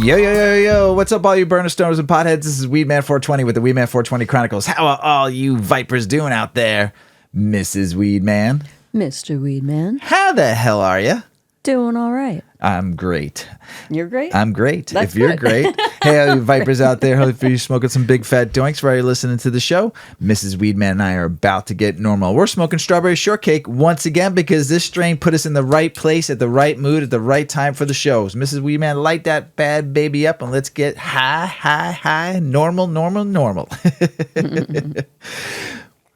Yo, yo, yo, yo, what's up all you burner stoners and potheads? This is Weedman 420 with the Weedman 420 Chronicles. How are all you vipers doing out there? Mrs. Weedman. Mr. Weedman. How the hell are you? Doing all right. I'm great. You're great? I'm great. That's if you're good. great. Hey, all you vipers out there, hopefully you're smoking some big fat doinks while you're listening to the show. Mrs. Weedman and I are about to get normal. We're smoking Strawberry Shortcake once again because this strain put us in the right place at the right mood at the right time for the shows. Mrs. Weedman, light that bad baby up and let's get high, normal.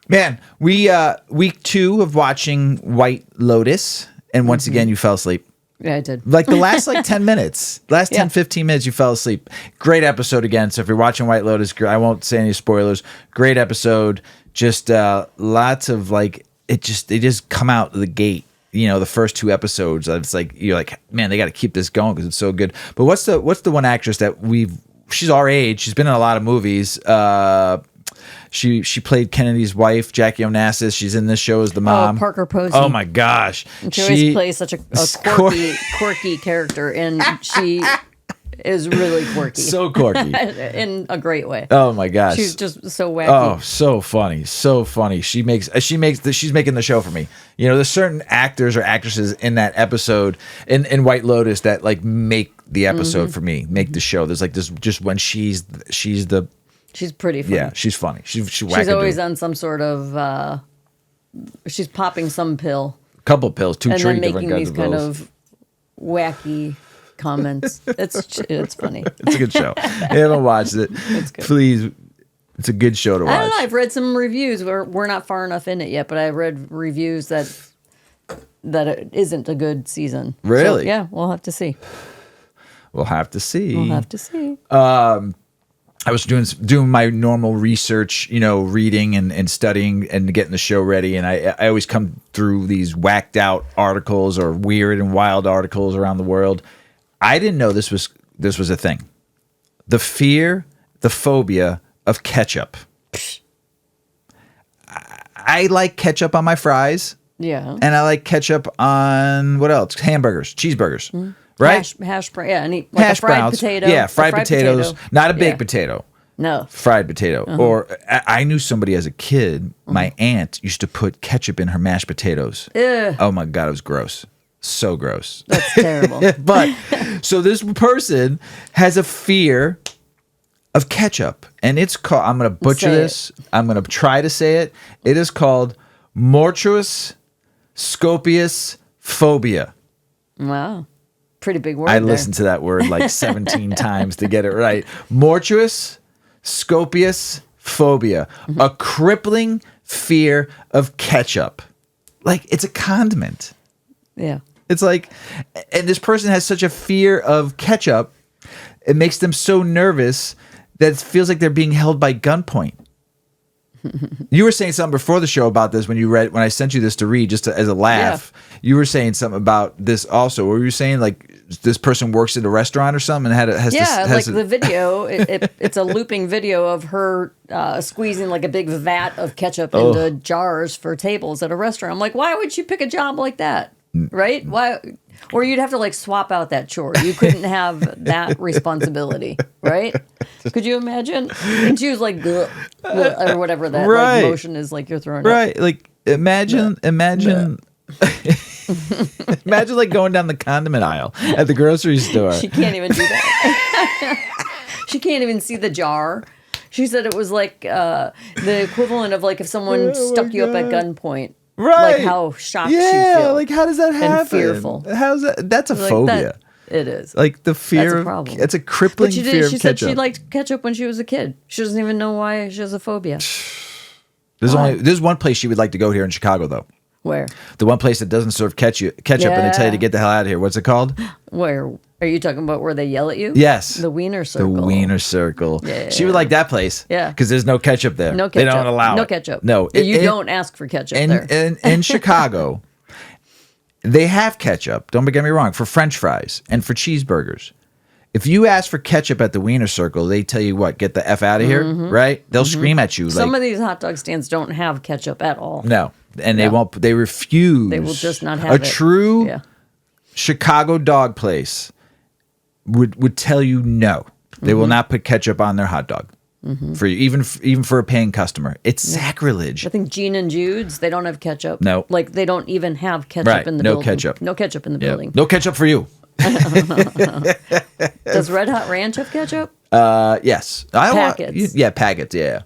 Man, we week 2 of watching White Lotus, and once again you fell asleep. Yeah, I did. Like the last 10 minutes, 15 minutes, you fell asleep. Great episode again. So if you're watching White Lotus, I won't say any spoilers. Great episode. Just lots of they just come out of the gate. You know, the first 2 episodes. It's like you're like, man, they got to keep this going because it's so good. But what's the one actress that she's our age. She's been in a lot of movies. She played Kennedy's wife, Jackie Onassis. She's in this show as the mom. Oh, Parker Posey. Oh my gosh. She always plays such a quirky character, and she is really quirky. So quirky. In a great way. Oh my gosh. She's just so wacky. Oh, so funny. So funny. She's making the show for me. You know, there's certain actors or actresses in that episode in White Lotus that like make the episode for me, make the show. There's like this just when she's pretty funny. Yeah, she's funny. She's always on some sort of she's popping some pill. Couple pills, 2 and three then different making kinds these of kind pills. of wacky comments. It's funny. It's a good show. If you haven't watched it, please. It's a good show to watch. I don't know. I've read some reviews. We're not far enough in it yet, but I read reviews that it isn't a good season. Really? So, yeah, we'll have to see. We'll have to see. I was doing my normal research, you know, reading and studying and getting the show ready. And I always come through these whacked out articles or weird and wild articles around the world. I didn't know this was a thing. The phobia of ketchup. I like ketchup on my fries. Yeah. And I like ketchup on what else? Hamburgers, cheeseburgers. Mm-hmm. Right? Hash brown. Yeah, like hash a fried browns. potato. Yeah, fried potatoes. Potato. Not a baked potato. No. Fried potato. Or I knew somebody as a kid, my aunt used to put ketchup in her mashed potatoes. Ugh. Oh my God, it was gross. So gross. That's terrible. But, so this person has a fear of ketchup. And it's called, I'm going to butcher this. I'm going to try to say it. It is called mortuus scopius phobia. Wow. Pretty big word. I listened to that word like 17 times to get it right. Mortuus scopius phobia, a crippling fear of ketchup. Like it's a condiment. Yeah. It's like, and this person has such a fear of ketchup, it makes them so nervous that it feels like they're being held by gunpoint. You were saying something before the show about this when I sent you this to read just as a laugh. Yeah. You were saying something about this also. What were you saying? Like this person works at a restaurant or something and the video. It's a looping video of her squeezing like a big vat of ketchup into jars for tables at a restaurant. I'm like, why would you pick a job like that? Right? Why? Or you'd have to like swap out that chore. You couldn't have that responsibility, right? Could you imagine? And she was like, or whatever that like, motion is, like you're throwing. Right? Up. Like imagine like going down the condiment aisle at the grocery store. She can't even do that. She can't even see the jar. She said it was like the equivalent of like if someone stuck you up at gunpoint. Right. Like how shocked she feels. Like how does that happen? And fearful. How's that? That's a phobia. It is. Like the fear. That's a problem. It's a crippling fear of ketchup. She said she liked ketchup when she was a kid. She doesn't even know why she has a phobia. There's one place she would like to go here in Chicago though. Where? The one place that doesn't serve ketchup and they tell you to get the hell out of here. What's it called? Where? Are you talking about where they yell at you? Yes. The Wiener Circle. The Wiener Circle. Yeah. She would like that place. Yeah. Because there's no ketchup there. No ketchup. They don't allow it. No ketchup. No. You don't ask for ketchup there. In Chicago, they have ketchup, don't get me wrong, for French fries and for cheeseburgers. If you ask for ketchup at the Wiener Circle, they tell you what, get the F out of here, right? They'll scream at you. Some of these hot dog stands don't have ketchup at all. No. And they won't, they refuse. They will just not have it. A true Chicago dog place would tell you no. They will not put ketchup on their hot dog. For you, even for a paying customer, it's sacrilege. I think Gene and Jude's, they don't have ketchup. No. Like they don't even have ketchup in the building. Ketchup. No ketchup in the building. No ketchup for you. Does Red Hot Ranch have ketchup? Yes. Packets. Packets, yeah.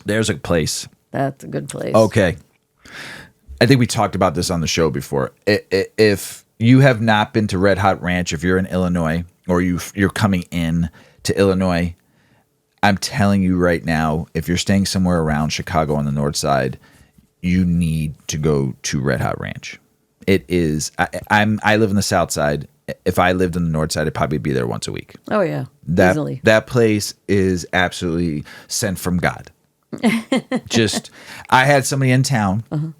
There's a place. That's a good place. Okay. I think we talked about this on the show before. If you have not been to Red Hot Ranch, if you're in Illinois or you're coming in to Illinois, I'm telling you right now, if you're staying somewhere around Chicago on the north side, you need to go to Red Hot Ranch. It is. I live in the south side. If I lived in the north side, I'd probably be there once a week. Oh yeah, easily. That place is absolutely sent from God. I had somebody in town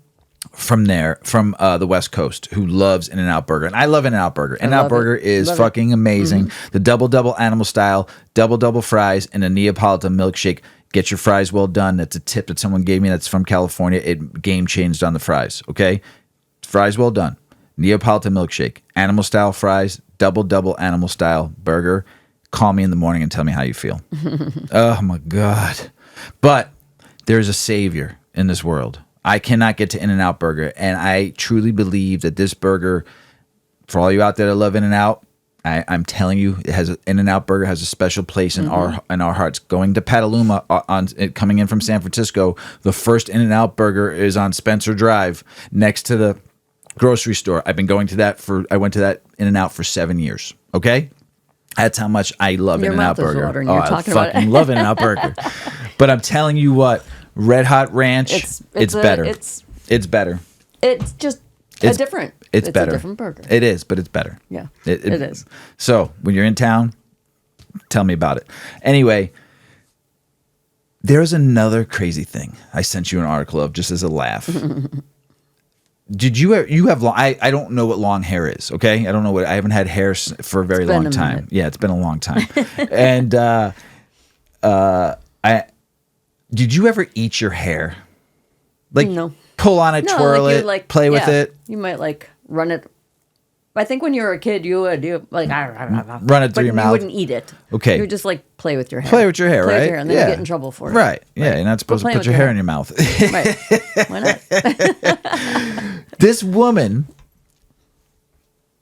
from the West Coast who loves In-N-Out Burger, and I love In-N-Out Burger. In-N-Out Burger is fucking amazing. The double animal style, double fries, and a Neapolitan milkshake. Get your fries well done. That's a tip that someone gave me. That's from California. It game changed on the fries. Okay, fries well done. Neapolitan milkshake, animal style fries, double animal style burger. Call me in the morning and tell me how you feel. Oh my God! But there's a savior in this world. I cannot get to In-N-Out Burger, and I truly believe that this burger, for all you out there that love In-N-Out, I'm telling you, In-N-Out Burger has a special place in our hearts. Going to Petaluma, coming in from San Francisco, the first In-N-Out Burger is on Spencer Drive, next to the grocery store. I've been going to that I went to that In-N-Out for 7 years. Okay, that's how much I love In-N-Out Burger. I fucking love In-N-Out Burger. But I'm telling you what. Red Hot Ranch, it's better. It's better. It's just it's different. It's better. A different burger. It is, but it's better. Yeah, it is. So when you're in town, tell me about it. Anyway, there's another crazy thing. I sent you an article of just as a laugh. Did you have long? I don't know what long hair is. Okay, I don't know what. I haven't had hair for a very long time. Minute. Yeah, it's been a long time. And did you ever eat your hair? Like, no. Pull on it, twirl it, play with it? You might run it. I think when you were a kid, you would run it through your mouth. You wouldn't eat it. Okay. You would just play with your hair. Play with your hair, right? And then you get in trouble for it. Right. Yeah, right. You're not supposed to put your hair in your mouth. Right. Why not? This woman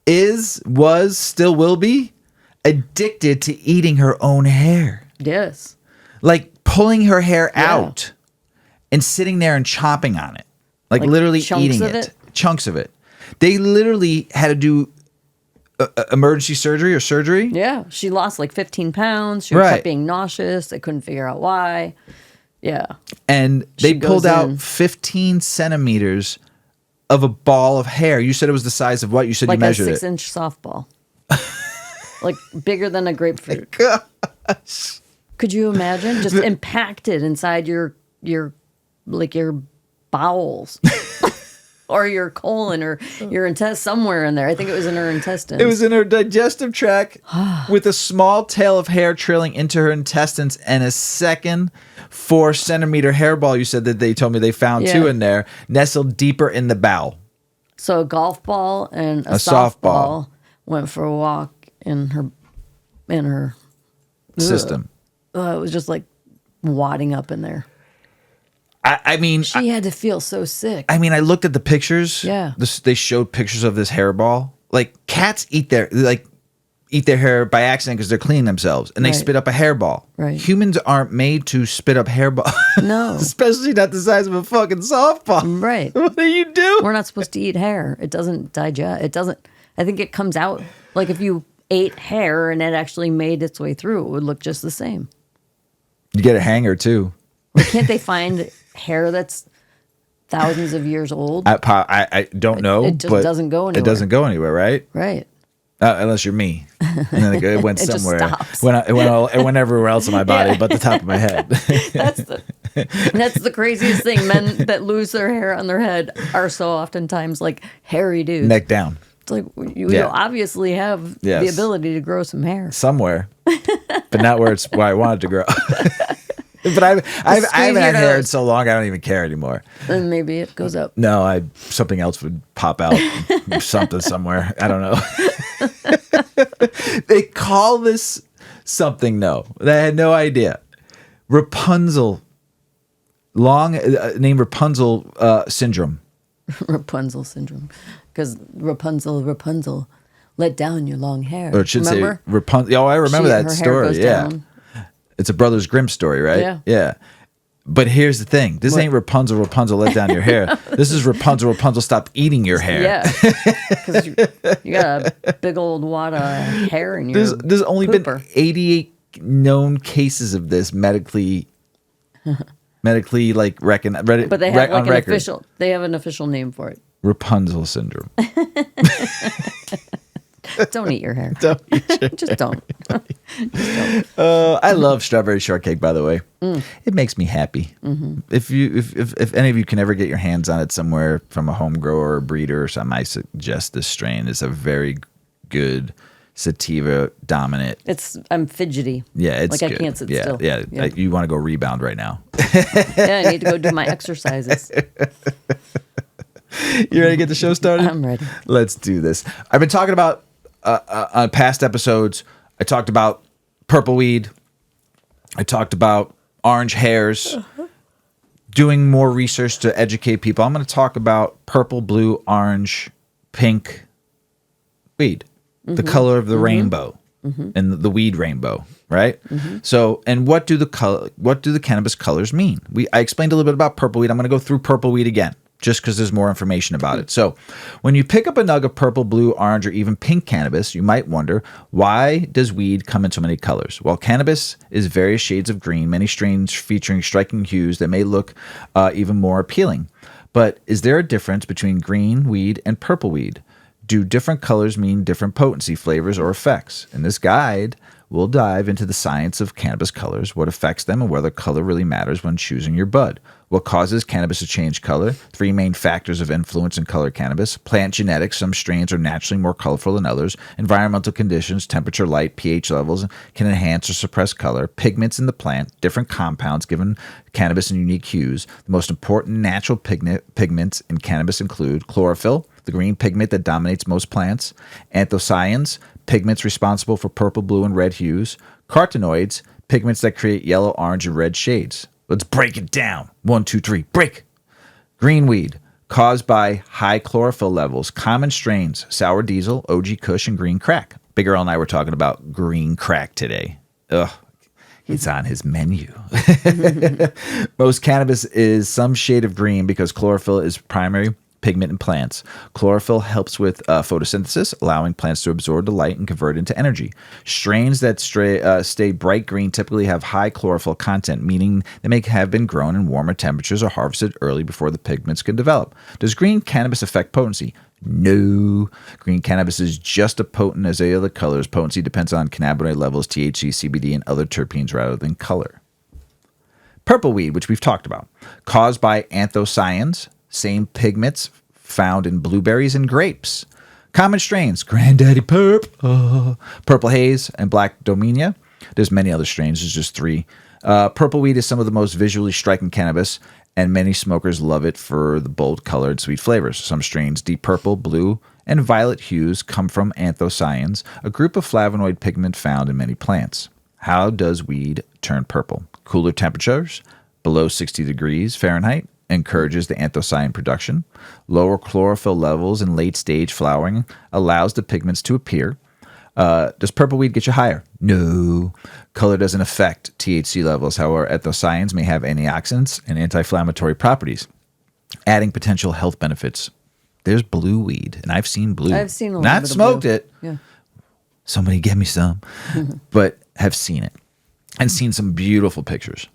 still will be addicted to eating her own hair. Yes. Like pulling her hair out and sitting there and chomping on it. Like literally eating it. Chunks of it. They literally had to do emergency surgery. Yeah. She lost 15 pounds. She kept being nauseous. They couldn't figure out why. Yeah. And they pulled out 15 centimeters of a ball of hair. You said it was the size of what? You said you measured it. Like a 6-inch softball. Bigger than a grapefruit. Gosh. Could you imagine? Just impacted inside your bowels. Or your colon or your intestine, somewhere in there. I think it was in her intestines. It was in her digestive tract with a small tail of hair trailing into her intestines and a second 4-centimeter hairball. You said that they told me they found two in there, nestled deeper in the bowel. So a golf ball and a softball went for a walk in her system. It was just wadding up in there. I mean, she had to feel so sick. I mean, I looked at the pictures. Yeah, they showed pictures of this hairball. Cats eat their hair by accident because they're cleaning themselves, and they spit up a hairball. Right. Humans aren't made to spit up hairball. No, especially not the size of a fucking softball. Right. What do you do? We're not supposed to eat hair. It doesn't digest. It doesn't. I think it comes out if you ate hair and it actually made its way through, it would look just the same. You get a hanger too. Can't they find hair that's thousands of years old? I don't know. It just doesn't go anywhere. It doesn't go anywhere, right? Right. Unless you're me, and then it went it somewhere. Just stops. It went everywhere else in my body, but the top of my head. That's the craziest thing. Men that lose their hair on their head are so oftentimes hairy dudes. Neck down. It's you obviously have the ability to grow some hair somewhere, but not where I want it to grow. But I haven't had hair in so long, I don't even care anymore. Then maybe it goes up. No, something else would pop out, something somewhere. I don't know. They call this something, though. I had no idea. Rapunzel. Long name Rapunzel syndrome. Rapunzel syndrome. Because Rapunzel, let down your long hair. Or it should remember? say Rapunzel. Oh, I remember that her hair story. goes Yeah. down. It's a Brothers Grimm story, right? Yeah. Yeah. But here's the thing. This ain't Rapunzel, let down your hair. This is Rapunzel, stop eating your hair. Yeah. Because you got a big old wad of hair in your There's only pooper. been 88 known cases of this medically like recognized. But they have like they have an official name for it. Rapunzel syndrome. Don't eat your hair. Don't eat your Just don't. I love Strawberry Shortcake, by the way. It makes me happy. Mm-hmm. If any of you can ever get your hands on it somewhere from a home grower or a breeder or something, I suggest this strain. It's a very good sativa dominant. I'm fidgety. Yeah, it's like good. I can't sit yeah, still. Yeah, like you want to go rebound right now. Yeah, I need to go do my exercises. You ready to get the show started? I'm ready. Let's do this. I've been talking about on past episodes. I talked about purple weed. I talked about orange hairs. Doing more research to educate people. I'm going to talk about purple, blue, orange, pink weed, the color of the rainbow, and the weed rainbow, right? So, and what do the cannabis colors mean? I explained a little bit about purple weed. I'm going to go through purple weed again, just because there's more information about it. So when you pick up a nug of purple, blue, orange, or even pink cannabis, you might wonder, why does weed come in so many colors? Well, cannabis is various shades of green, many strains featuring striking hues that may look even more appealing. But is there a difference between green weed and purple weed? Do different colors mean different potency, flavors, or effects? In this guide, we'll dive into the science of cannabis colors, what affects them, and whether color really matters when choosing your bud. What causes cannabis to change color? 3 main factors of influence in color cannabis. Plant genetics. Some strains are naturally more colorful than others. Environmental conditions, temperature, light, pH levels can enhance or suppress color. Pigments in the plant. Different compounds given cannabis in unique hues. The most important natural pigments in cannabis include chlorophyll, the green pigment that dominates most plants. Anthocyanins, pigments responsible for purple, blue, and red hues. Carotenoids, pigments that create yellow, orange, and red shades. Let's break it down. 1, 2, 3, break. Green weed, caused by high chlorophyll levels. Common strains, sour diesel, OG Kush, and green crack. Big Earl and I were talking about green crack today. Ugh, it's on his menu. Most cannabis is some shade of green because chlorophyll is primary pigment in plants. Chlorophyll helps with photosynthesis, allowing plants to absorb the light and convert it into energy. Strains that stay bright green typically have high chlorophyll content, meaning they may have been grown in warmer temperatures or harvested early before the pigments can develop. Does green cannabis affect potency? No. Green cannabis is just as potent as any other colors. Potency depends on cannabinoid levels, THC, CBD, and other terpenes rather than color. Purple weed, which we've talked about, caused by anthocyanins, same pigments found in blueberries and grapes. Common strains, Granddaddy Purp, Purple Haze, and Black Domina. There's many other strains, there's just 3. Purple weed is some of the most visually striking cannabis, and many smokers love it for the bold colored sweet flavors. Some strains, deep purple, blue, and violet hues come from anthocyanins, a group of flavonoid pigment found in many plants. How does weed turn purple? Cooler temperatures, below 60 degrees Fahrenheit, encourages the anthocyanin production. Lower chlorophyll levels in late-stage flowering allows the pigments to appear. Does purple weed get you higher? No. Color doesn't affect THC levels. However, anthocyanins may have antioxidants and anti-inflammatory properties, adding potential health benefits. There's blue weed, and I've seen blue. I've seen a little Not bit of smoked blue. it. Yeah. Somebody get me some. But have seen it. And seen some beautiful pictures.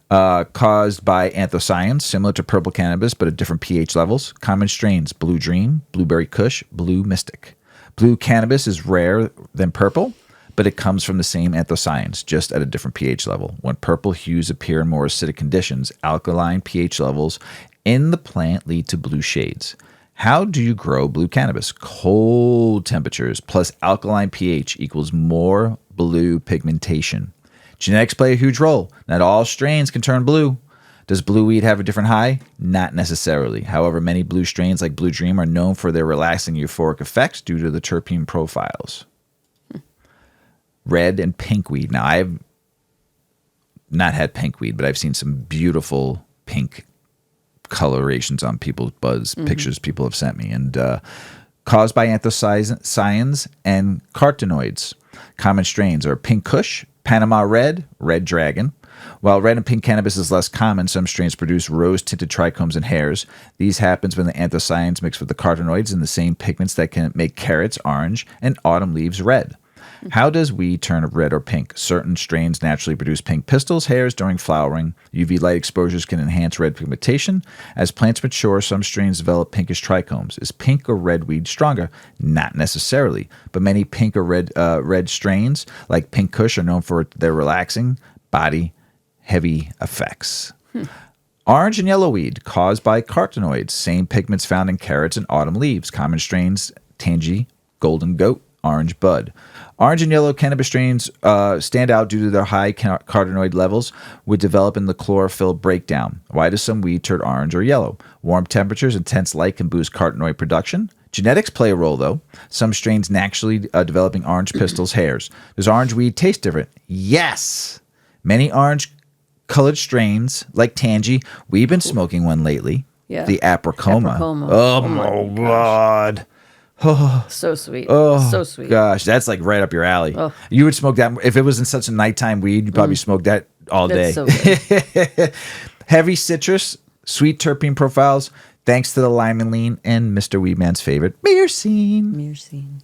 Caused by anthocyanins, similar to purple cannabis, but at different pH levels. Common strains, Blue Dream, Blueberry Kush, Blue Mystic. Blue cannabis is rarer than purple, but it comes from the same anthocyanins, just at a different pH level. When purple hues appear in more acidic conditions, alkaline pH levels in the plant lead to blue shades. How do you grow blue cannabis? Cold temperatures plus alkaline pH equals more blue pigmentation. Genetics play a huge role. Not all strains can turn blue. Does blue weed have a different high? Not necessarily. However, many blue strains like Blue Dream are known for their relaxing euphoric effects due to the terpene profiles. red and pink weed. Now, I've not had pink weed, but I've seen some beautiful pink colorations on people's buds, pictures people have sent me, and caused by anthocyanins and carotenoids. Common strains are Pink Kush, Panama Red, Red Dragon. While red and pink cannabis is less common, some strains produce rose-tinted trichomes and hairs. These happens when the anthocyanins mix with the carotenoids in the same pigments that can make carrots orange and autumn leaves red. How does weed turn red or pink? Certain strains naturally produce pink pistils, hairs during flowering. UV light exposures can enhance red pigmentation. As plants mature, some strains develop pinkish trichomes. Is pink or red weed stronger? Not necessarily, but many pink or red strains, like Pink Kush, are known for their relaxing, body-heavy effects. Orange and yellow weed, caused by carotenoids, same pigments found in carrots and autumn leaves. Common strains, Tangy, Golden Goat, Orange Bud. Orange and yellow cannabis strains stand out due to their high carotenoid levels, would develop in the chlorophyll breakdown. Why does some weed turn orange or yellow? Warm temperatures, intense light can boost carotenoid production. Genetics play a role, though. Some strains naturally developing orange pistils, hairs. Does orange weed taste different? Yes. Many orange-colored strains, like Tangy, we've been smoking one lately. Yeah. The apricoma. Oh my God. So sweet. Oh, so sweet. Gosh, that's like right up your alley. Oh. You would smoke that if it was in such a nighttime weed. You'd probably smoke that all day. That's so good. Heavy citrus, sweet terpene profiles, thanks to the limonene and Mr. Weedman's favorite, myrcene.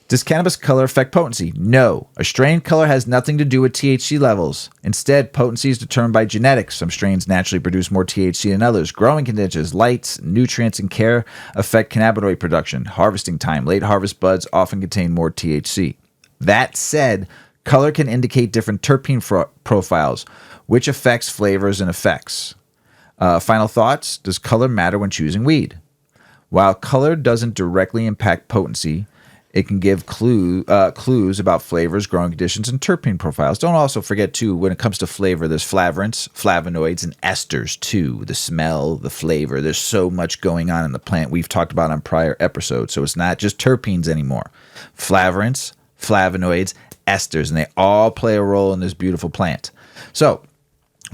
Does cannabis color affect potency? No. A strain color has nothing to do with THC levels. Instead, potency is determined by genetics. Some strains naturally produce more THC than others. Growing conditions, lights, nutrients, and care affect cannabinoid production. Harvesting time. Late harvest buds often contain more THC. That said, color can indicate different terpene profiles, which affects flavors and effects. Final thoughts. Does color matter when choosing weed? While color doesn't directly impact potency, it can give clues about flavors, growing conditions, and terpene profiles. Don't also forget, too, when it comes to flavor, there's flavorants, flavonoids, and esters, too. The smell, the flavor. There's so much going on in the plant we've talked about on prior episodes. So it's not just terpenes anymore. Flavorants, flavonoids, esters, and they all play a role in this beautiful plant. So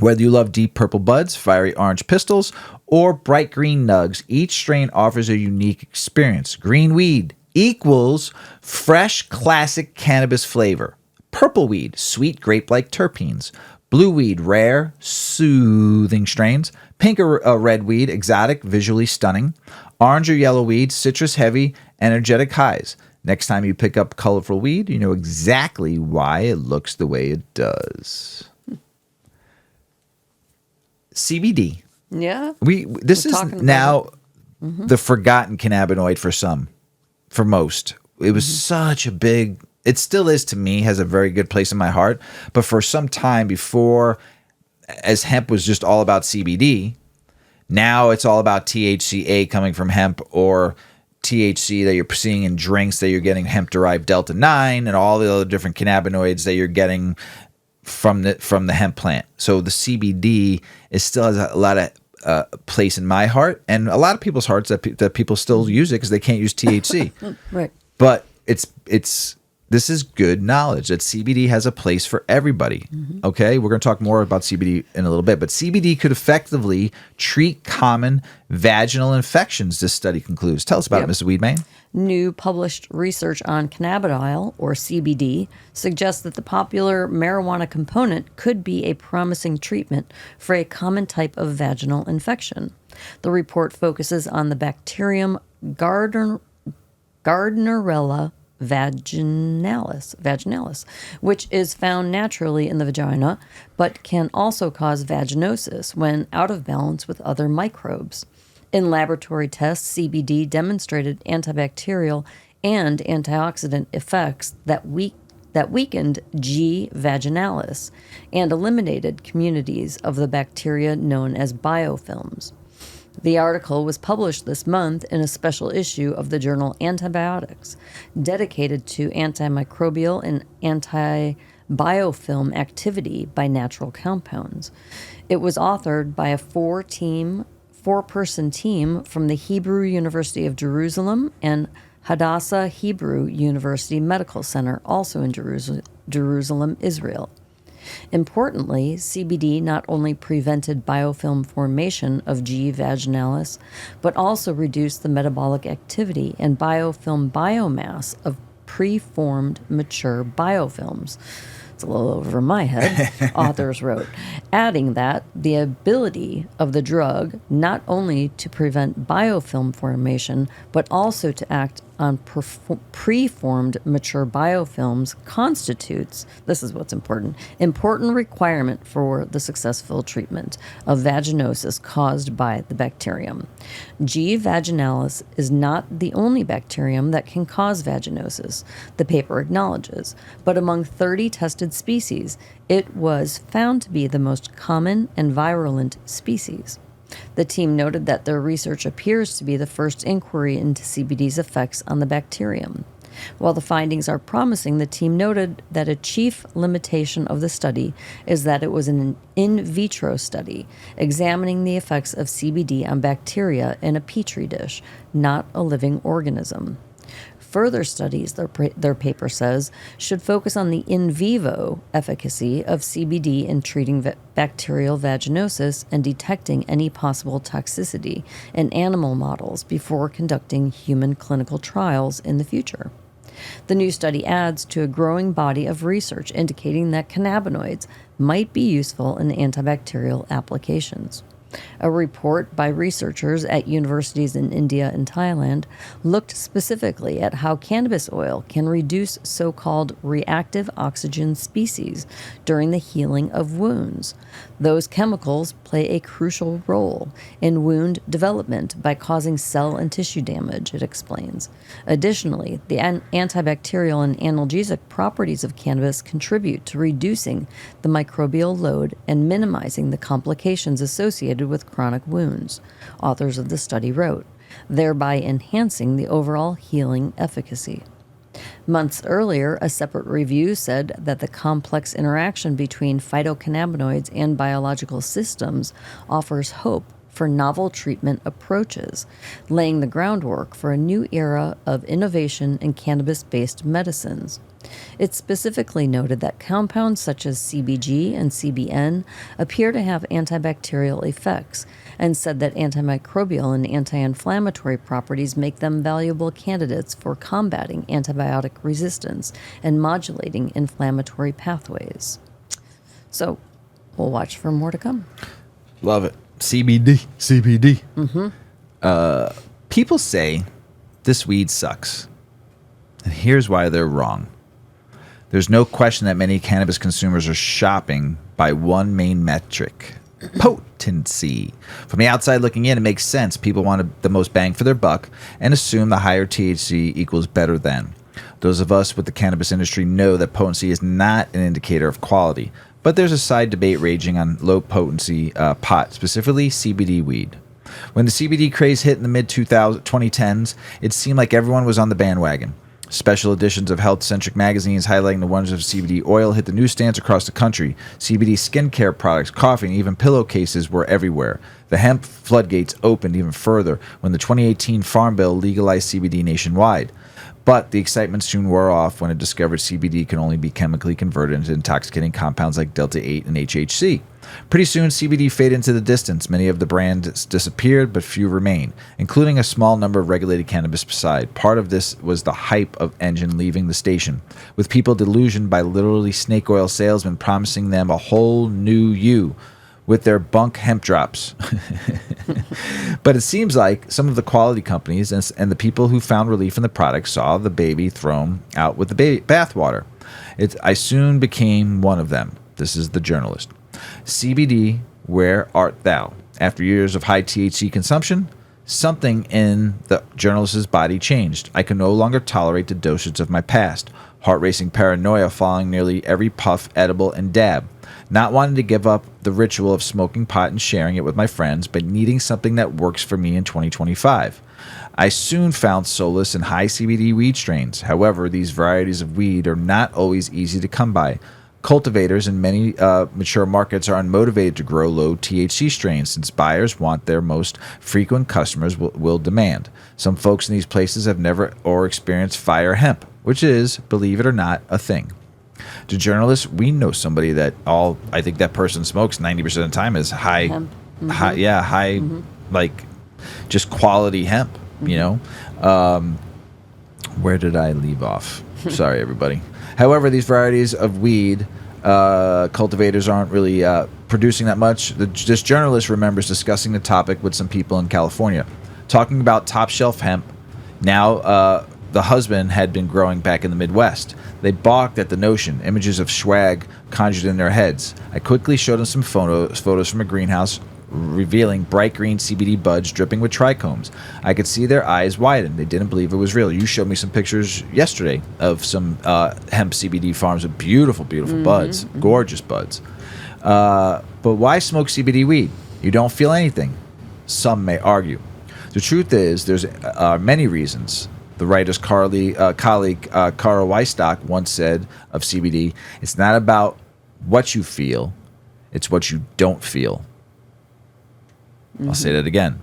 whether you love deep purple buds, fiery orange pistils, or bright green nugs, each strain offers a unique experience. Green weed equals fresh, classic cannabis flavor. Purple weed, sweet grape-like terpenes. Blue weed, rare, soothing strains. Pink or red weed, exotic, visually stunning. Orange or yellow weed, citrus-heavy, energetic highs. Next time you pick up colorful weed, you know exactly why it looks the way it does. CBD. Yeah. This is now the forgotten cannabinoid for some. For most, it was such a big, it still is to me, has a very good place in my heart. But for some time before, as hemp was just all about CBD, now it's all about THCA coming from hemp, or THC that you're seeing in drinks that you're getting hemp-derived Delta-9 and all the other different cannabinoids that you're getting from the hemp plant. So the CBD still has a lot of place in my heart and a lot of people's hearts that people still use it because they can't use THC. Right. But this is good knowledge that CBD has a place for everybody. Okay, we're going to talk more about CBD in a little bit, but CBD could effectively treat common vaginal infections, this study concludes. Tell us about it, Mrs. Weedman. New published research on cannabidiol, or CBD, suggests that the popular marijuana component could be a promising treatment for a common type of vaginal infection. The report focuses on the bacterium Gardnerella vaginalis, which is found naturally in the vagina, but can also cause vaginosis when out of balance with other microbes. In laboratory tests, CBD demonstrated antibacterial and antioxidant effects that weakened G. vaginalis and eliminated communities of the bacteria known as biofilms. The article was published this month in a special issue of the journal Antibiotics, dedicated to antimicrobial and anti-biofilm activity by natural compounds. It was authored by a four-person team from the Hebrew University of Jerusalem and Hadassah Hebrew University Medical Center, also in Jerusalem, Israel. Importantly, CBD not only prevented biofilm formation of G. vaginalis, but also reduced the metabolic activity and biofilm biomass of preformed mature biofilms. It's a little over my head, authors wrote, adding that the ability of the drug not only to prevent biofilm formation, but also to act on preformed mature biofilms constitutes, this is what's important requirement for the successful treatment of vaginosis caused by the bacterium. G. vaginalis is not the only bacterium that can cause vaginosis, the paper acknowledges, but among 30 tested species, it was found to be the most common and virulent species. The team noted that their research appears to be the first inquiry into CBD's effects on the bacterium. While the findings are promising, the team noted that a chief limitation of the study is that it was an in vitro study, examining the effects of CBD on bacteria in a petri dish, not a living organism. Further studies, their paper says, should focus on the in vivo efficacy of CBD in treating bacterial vaginosis and detecting any possible toxicity in animal models before conducting human clinical trials in the future. The new study adds to a growing body of research indicating that cannabinoids might be useful in antibacterial applications. A report by researchers at universities in India and Thailand looked specifically at how cannabis oil can reduce so-called reactive oxygen species during the healing of wounds. Those chemicals play a crucial role in wound development by causing cell and tissue damage, it explains. Additionally, the antibacterial and analgesic properties of cannabis contribute to reducing the microbial load and minimizing the complications associated with chronic wounds, authors of the study wrote, thereby enhancing the overall healing efficacy. Months earlier, a separate review said that the complex interaction between phytocannabinoids and biological systems offers hope for novel treatment approaches, laying the groundwork for a new era of innovation in cannabis-based medicines. It specifically noted that compounds such as CBG and CBN appear to have antibacterial effects, and said that antimicrobial and anti-inflammatory properties make them valuable candidates for combating antibiotic resistance and modulating inflammatory pathways. So, we'll watch for more to come. Love it. CBD. People say this weed sucks. And here's why they're wrong. There's no question that many cannabis consumers are shopping by one main metric: potency. From the outside looking in, it makes sense. People want the most bang for their buck and assume the higher THC equals better than. Those of us with the cannabis industry know that potency is not an indicator of quality, but there's a side debate raging on low potency pot, specifically CBD weed. When the CBD craze hit in the mid-2010s, it seemed like everyone was on the bandwagon. Special editions of health-centric magazines highlighting the wonders of CBD oil hit the newsstands across the country. CBD skincare products, coffee, and even pillowcases were everywhere. The hemp floodgates opened even further when the 2018 Farm Bill legalized CBD nationwide. But the excitement soon wore off when it discovered CBD can only be chemically converted into intoxicating compounds like Delta-8 and HHC. Pretty soon, CBD faded into the distance. Many of the brands disappeared, but few remain, including a small number of regulated cannabis beside. Part of this was the hype of Engine leaving the station, with people delusioned by literally snake oil salesmen promising them a whole new you with their bunk hemp drops. But it seems like some of the quality companies and the people who found relief in the product saw the baby thrown out with the bathwater. I soon became one of them. This is the journalist. CBD, where art thou? After years of high THC consumption, something in the journalist's body changed. I could no longer tolerate the dosage of my past. Heart-racing paranoia following nearly every puff, edible, and dab. Not wanting to give up the ritual of smoking pot and sharing it with my friends, but needing something that works for me in 2025. I soon found solace in high CBD weed strains. However, these varieties of weed are not always easy to come by. Cultivators in many mature markets are unmotivated to grow low THC strains since buyers want their most frequent customers will demand. Some folks in these places have never or experienced fire hemp, which is, believe it or not, a thing. To journalists, we know somebody that I think that person smokes 90% of the time is high, like just quality hemp, you know? Where did I leave off? Sorry, everybody. However, these varieties of weed, cultivators aren't really producing that much. This journalist remembers discussing the topic with some people in California, talking about top shelf hemp. Now, the husband had been growing back in the Midwest. They balked at the notion, images of swag conjured in their heads. I quickly showed them some photos from a greenhouse revealing bright green CBD buds dripping with trichomes. I could see their eyes widen. They didn't believe it was real. You showed me some pictures yesterday of some hemp CBD farms with beautiful, beautiful buds, gorgeous buds. But why smoke CBD weed? You don't feel anything. Some may argue. The truth is, there's many reasons. The writer's colleague Carl Weistock once said of CBD, it's not about what you feel, it's what you don't feel. I'll say that again.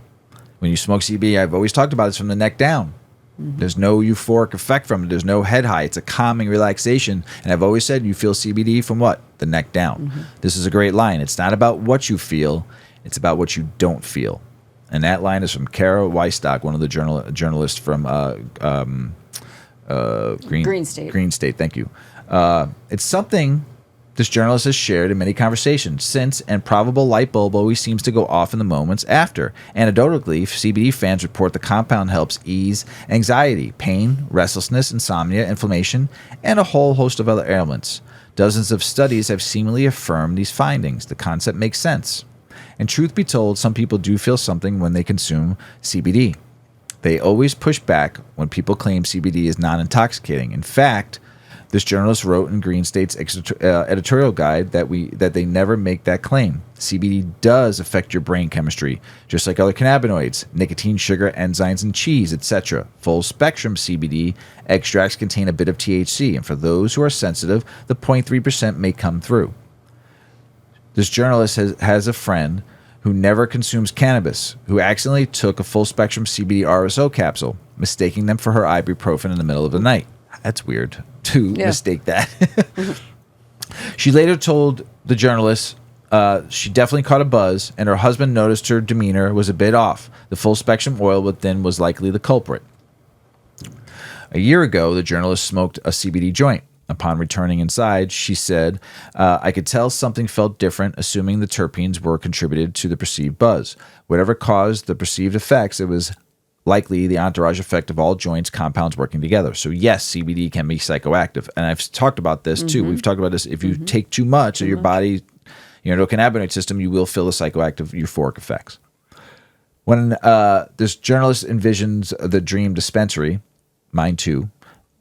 When you smoke CBD, I've always talked about it's from the neck down. There's no euphoric effect from it. There's no head high. It's a calming relaxation. And I've always said you feel CBD from what? The neck down. This is a great line. It's not about what you feel. It's about what you don't feel. And that line is from Kara Weistock, one of the journalists from Green State. Green State, thank you. It's something this journalist has shared in many conversations since, and probable light bulb always seems to go off in the moments after. Anecdotally, CBD fans report the compound helps ease anxiety, pain, restlessness, insomnia, inflammation, and a whole host of other ailments. Dozens of studies have seemingly affirmed these findings. The concept makes sense. And truth be told, some people do feel something when they consume CBD. They always push back when people claim CBD is non-intoxicating. In fact, this journalist wrote in Green State's editorial guide that they never make that claim. CBD does affect your brain chemistry, just like other cannabinoids, nicotine, sugar, enzymes, and cheese, etc. Full-spectrum CBD extracts contain a bit of THC, and for those who are sensitive, the 0.3% may come through. This journalist has a friend who never consumes cannabis, who accidentally took a full-spectrum CBD RSO capsule, mistaking them for her ibuprofen in the middle of the night. That's weird to mistake that. She later told the journalist she definitely caught a buzz, and her husband noticed her demeanor was a bit off. The full-spectrum oil within was likely the culprit. A year ago, the journalist smoked a CBD joint. Upon returning inside, she said, I could tell something felt different, assuming the terpenes were contributed to the perceived buzz. Whatever caused the perceived effects, it was likely the entourage effect of all joints compounds working together. So yes, CBD can be psychoactive. And I've talked about this too. We've talked about this. If you take too much of your body, your endocannabinoid system, you will feel the psychoactive euphoric effects. When this journalist envisions the dream dispensary, mine too,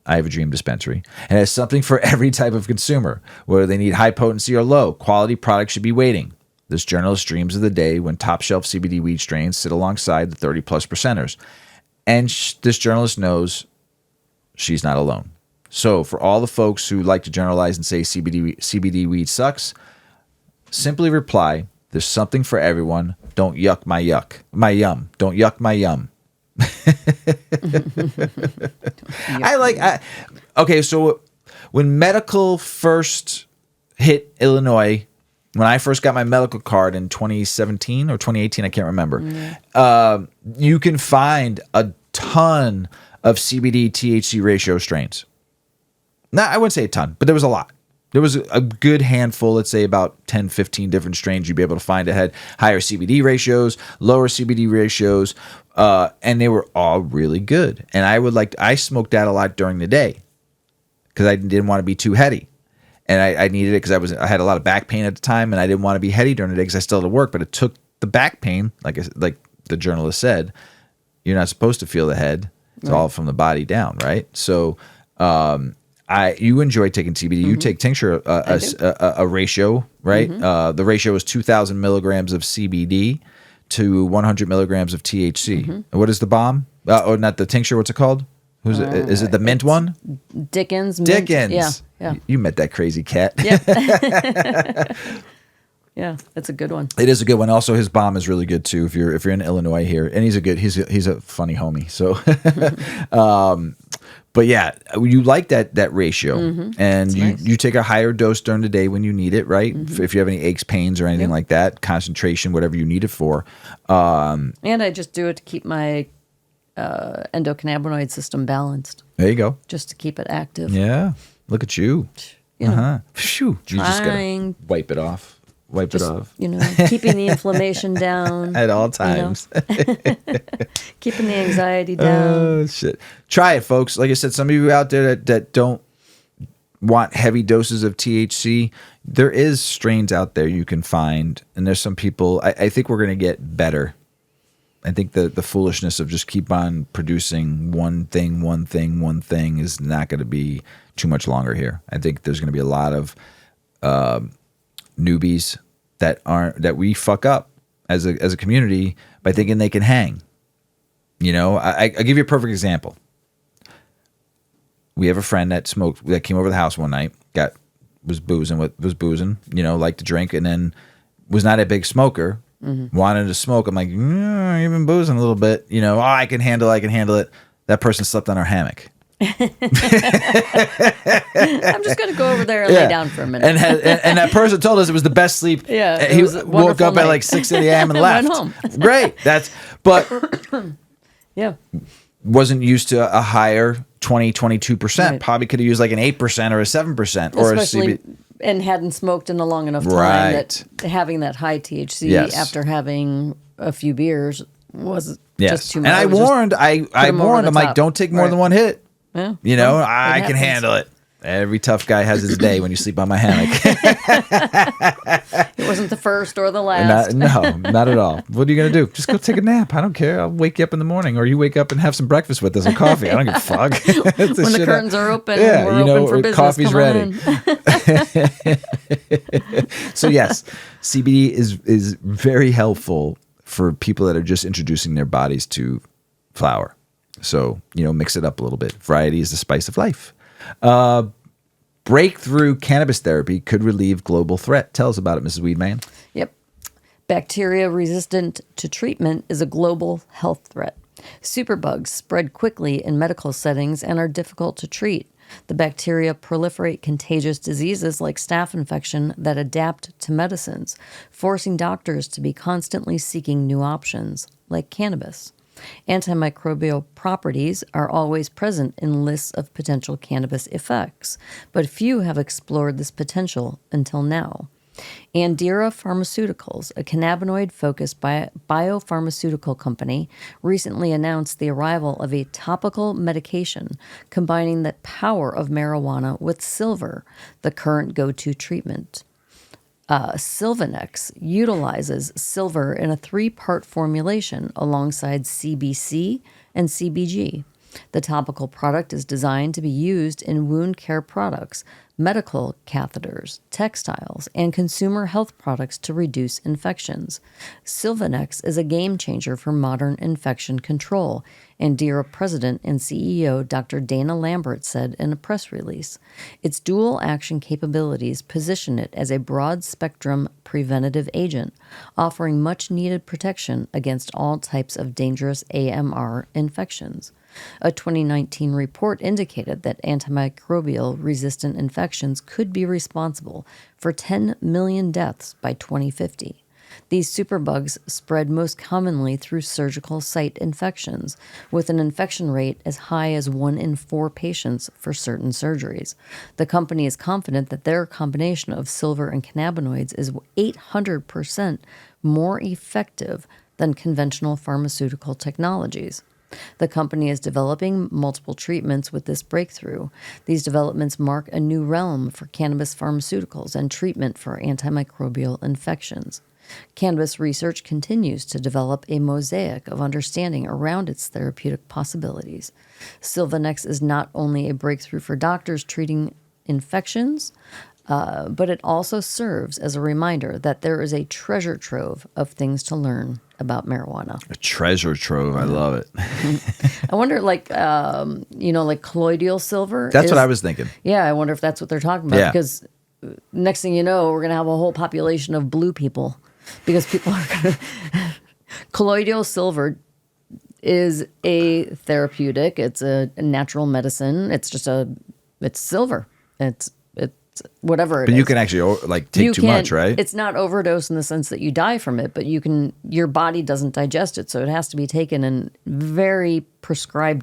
I have a dream dispensary, and it has something for every type of consumer, whether they need high potency or low. Quality products should be waiting. This journalist dreams of the day when top-shelf CBD weed strains sit alongside the 30-plus percenters. And this journalist knows she's not alone. So for all the folks who like to generalize and say CBD weed sucks, simply reply, there's something for everyone. Don't yuck my yum. Don't yuck my yum. Okay, so when medical first hit Illinois, when I first got my medical card in 2017 or 2018, I can't remember, you can find a ton of CBD THC ratio strains. Now, I wouldn't say a ton, but there was a lot. There was a good handful, let's say about 10, 15 different strains you'd be able to find that had higher CBD ratios, lower CBD ratios, and they were all really good. And I smoked that a lot during the day because I didn't want to be too heady. And I needed it because I had a lot of back pain at the time, and I didn't want to be heady during the day because I still had to work. But it took the back pain, like the journalist said, you're not supposed to feel the head. It's all from the body down, right? So you enjoy taking CBD. You take tincture, a ratio, right? The ratio is 2,000 milligrams of CBD to 100 milligrams of THC. And what is the bomb? Or not the tincture, what's it called? Is it the mint one? Dickens. Dickens. Yeah. You met that crazy cat. Yeah. Yeah, that's a good one. It is a good one. Also, his bomb is really good too. If you're in Illinois here, and he's a funny homie. So, but yeah, you like that ratio, and you take a higher dose during the day when you need it, right? If you have any aches, pains, or anything like that, concentration, whatever you need it for. And I just do it to keep my endocannabinoid system balanced. There you go. Just to keep it active. Yeah, look at you. Phew. You just gotta wipe it off. Wipe it off. Keeping the inflammation down. At all times. Keeping the anxiety down. Oh, shit. Try it, folks. Like I said, some of you out there that don't want heavy doses of THC, there is strains out there you can find. And there's some people, I think we're going to get better. I think the foolishness of just keep on producing one thing is not going to be too much longer here. I think there's going to be a lot of newbies that we fuck up as a community by thinking they can hang. I give you a perfect example. We have a friend that came over the house one night, was boozing, liked to drink, and then was not a big smoker, wanted to smoke. I'm like, you've been boozing a little bit, I can handle it. That person slept on our hammock. I'm just going to go over there and lay down for a minute. And that person told us it was the best sleep. Yeah, he woke up at like 6 a.m. and left. Went home. Great. But yeah, wasn't used to a higher 22%. Right. Probably could have used like an 8% or a 7% or especially, a CB. And hadn't smoked in a long enough time that having that high THC after having a few beers was just too much. And I warned him, like, don't take more than one hit. Yeah. I can handle it. Every tough guy has his day when you sleep on my hammock. It wasn't the first or the last. Not at all. What are you going to do? Just go take a nap. I don't care. I'll wake you up in the morning, or you wake up and have some breakfast with us and coffee. I don't give a fuck. When the curtains are open, we're open for business. Coffee's ready. So yes, CBD is very helpful for people that are just introducing their bodies to flower. So, mix it up a little bit. Variety is the spice of life. Breakthrough cannabis therapy could relieve global threat. Tell us about it, Mrs. Weedman. Yep. Bacteria resistant to treatment is a global health threat. Superbugs spread quickly in medical settings and are difficult to treat. The bacteria proliferate contagious diseases like staph infection that adapt to medicines, forcing doctors to be constantly seeking new options, like cannabis. Antimicrobial properties are always present in lists of potential cannabis effects, but few have explored this potential until now. Andira Pharmaceuticals, a cannabinoid-focused biopharmaceutical company, recently announced the arrival of a topical medication combining the power of marijuana with silver, the current go-to treatment. Silvanex utilizes silver in a 3-part formulation alongside CBC and CBG. The topical product is designed to be used in wound care products, medical catheters, textiles, and consumer health products to reduce infections. Silvanex is a game changer for modern infection control, Andira President and CEO Dr. Dana Lambert said in a press release. Its dual action capabilities position it as a broad-spectrum preventative agent, offering much-needed protection against all types of dangerous AMR infections. A 2019 report indicated that antimicrobial-resistant infections could be responsible for 10 million deaths by 2050. These superbugs spread most commonly through surgical site infections, with an infection rate as high as 1 in 4 patients for certain surgeries. The company is confident that their combination of silver and cannabinoids is 800% more effective than conventional pharmaceutical technologies. The company is developing multiple treatments with this breakthrough. These developments mark a new realm for cannabis pharmaceuticals and treatment for antimicrobial infections. Cannabis research continues to develop a mosaic of understanding around its therapeutic possibilities. Silvanex is not only a breakthrough for doctors treating infections, but it also serves as a reminder that there is a treasure trove of things to learn about marijuana. A treasure trove. I love it. I wonder, like colloidal silver. That's what I was thinking. Yeah, I wonder if that's what they're talking about. Yeah. Because next thing you know, we're going to have a whole population of blue people because people are going to. Colloidal silver is a therapeutic. It's a natural medicine. It's just it's silver. It's whatever it is. But you can actually take too much, right? It's not overdose in the sense that you die from it, but your body doesn't digest it. So it has to be taken in very prescribed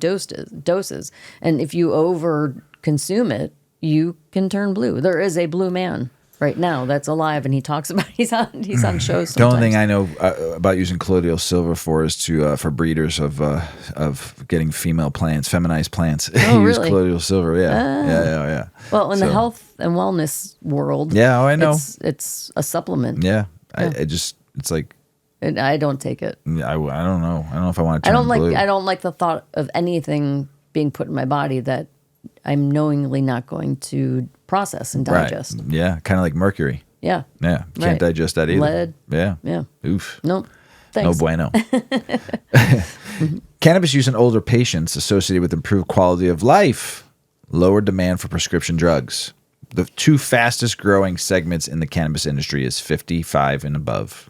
doses. And if you over consume it, you can turn blue. There is a blue man right now that's alive, and he talks about he's on shows sometimes. The only thing I know about using colloidal silver for is for breeders of getting female plants, feminized plants. Oh, Use really? colloidal silver. Yeah. Well, in the health and wellness world, yeah, I know it's a supplement. Yeah, it's like. And I don't take it. I don't know. I don't know if I want to turn blue. I don't like the thought of anything being put in my body that I'm knowingly not going to process and digest. Right. Yeah, kind of like mercury. Yeah. Yeah, can't digest that either. Lead. Yeah. Yeah. Oof. Nope. No Thanks. bueno. Cannabis use in older patients associated with improved quality of life, lower demand for prescription drugs. The two fastest growing segments in the cannabis industry is 55 and above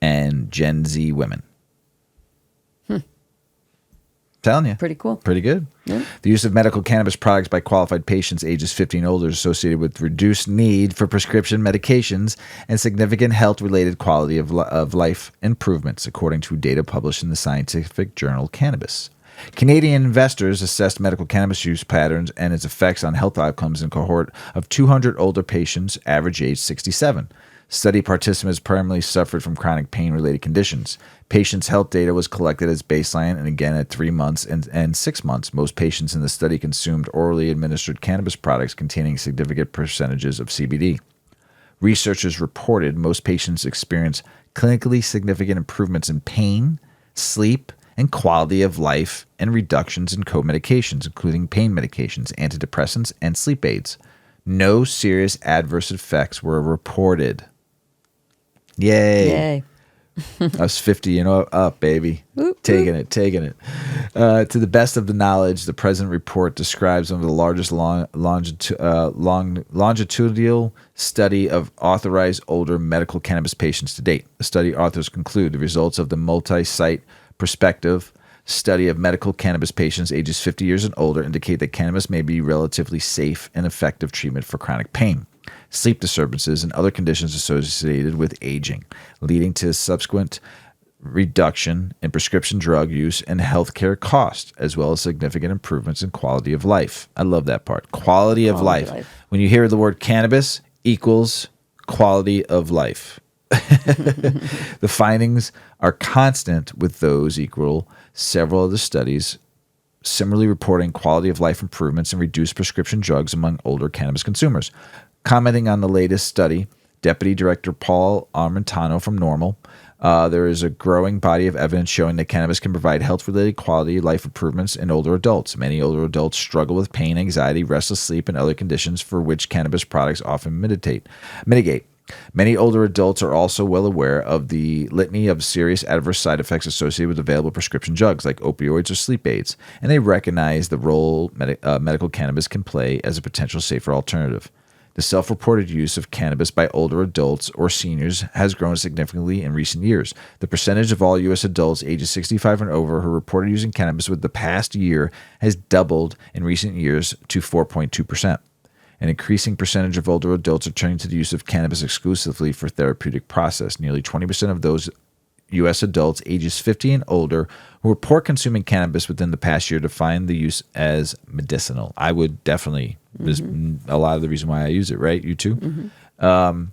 and Gen Z women. Telling you. Pretty cool. Pretty good. Yeah. The use of medical cannabis products by qualified patients ages 50 and older is associated with reduced need for prescription medications and significant health-related quality of life improvements, according to data published in the scientific journal Cannabis. Canadian investors assessed medical cannabis use patterns and its effects on health outcomes in a cohort of 200 older patients, average age 67. Study participants primarily suffered from chronic pain-related conditions. Patients' health data was collected as baseline and again at 3 months and 6 months. Most patients in the study consumed orally administered cannabis products containing significant percentages of CBD. Researchers reported most patients experienced clinically significant improvements in pain, sleep, and quality of life, and reductions in co-medications, including pain medications, antidepressants, and sleep aids. No serious adverse effects were reported. Yay. Us 50 and up, baby. Taking it. To the best of the knowledge, the present report describes one of the largest longitudinal study of authorized older medical cannabis patients to date. The study authors conclude the results of the multi-site prospective study of medical cannabis patients ages 50 years and older indicate that cannabis may be relatively safe and effective treatment for chronic pain, sleep disturbances, and other conditions associated with aging, leading to subsequent reduction in prescription drug use and healthcare costs, as well as significant improvements in quality of life. I love that part. Quality of life. When you hear the word cannabis equals quality of life. The findings are consistent with those equal several of the studies similarly reporting quality of life improvements and reduced prescription drugs among older cannabis consumers. Commenting on the latest study, Deputy Director Paul Armentano from NORML, there is a growing body of evidence showing that cannabis can provide health-related quality of life improvements in older adults. Many older adults struggle with pain, anxiety, restless sleep, and other conditions for which cannabis products often mitigate. Many older adults are also well aware of the litany of serious adverse side effects associated with available prescription drugs like opioids or sleep aids, and they recognize the role medical cannabis can play as a potential safer alternative. The self-reported use of cannabis by older adults or seniors has grown significantly in recent years. The percentage of all U.S. adults ages 65 and over who reported using cannabis within the past year has doubled in recent years to 4.2%. An increasing percentage of older adults are turning to the use of cannabis exclusively for therapeutic process. Nearly 20% of those U.S. adults ages 50 and older who report consuming cannabis within the past year define the use as medicinal. I would definitely, there's a lot of the reason why I use it, right? You too? An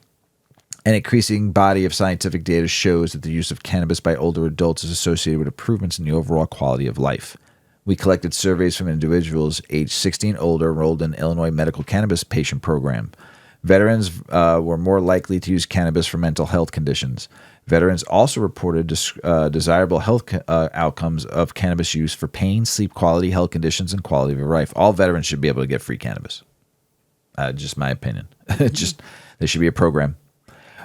increasing body of scientific data shows that the use of cannabis by older adults is associated with improvements in the overall quality of life. We collected surveys from individuals aged 60 and older enrolled in the Illinois Medical Cannabis Patient Program. Veterans were more likely to use cannabis for mental health conditions. Veterans also reported desirable health outcomes of cannabis use for pain, sleep quality, health conditions, and quality of life. All veterans should be able to get free cannabis. Just my opinion. Just there should be a program.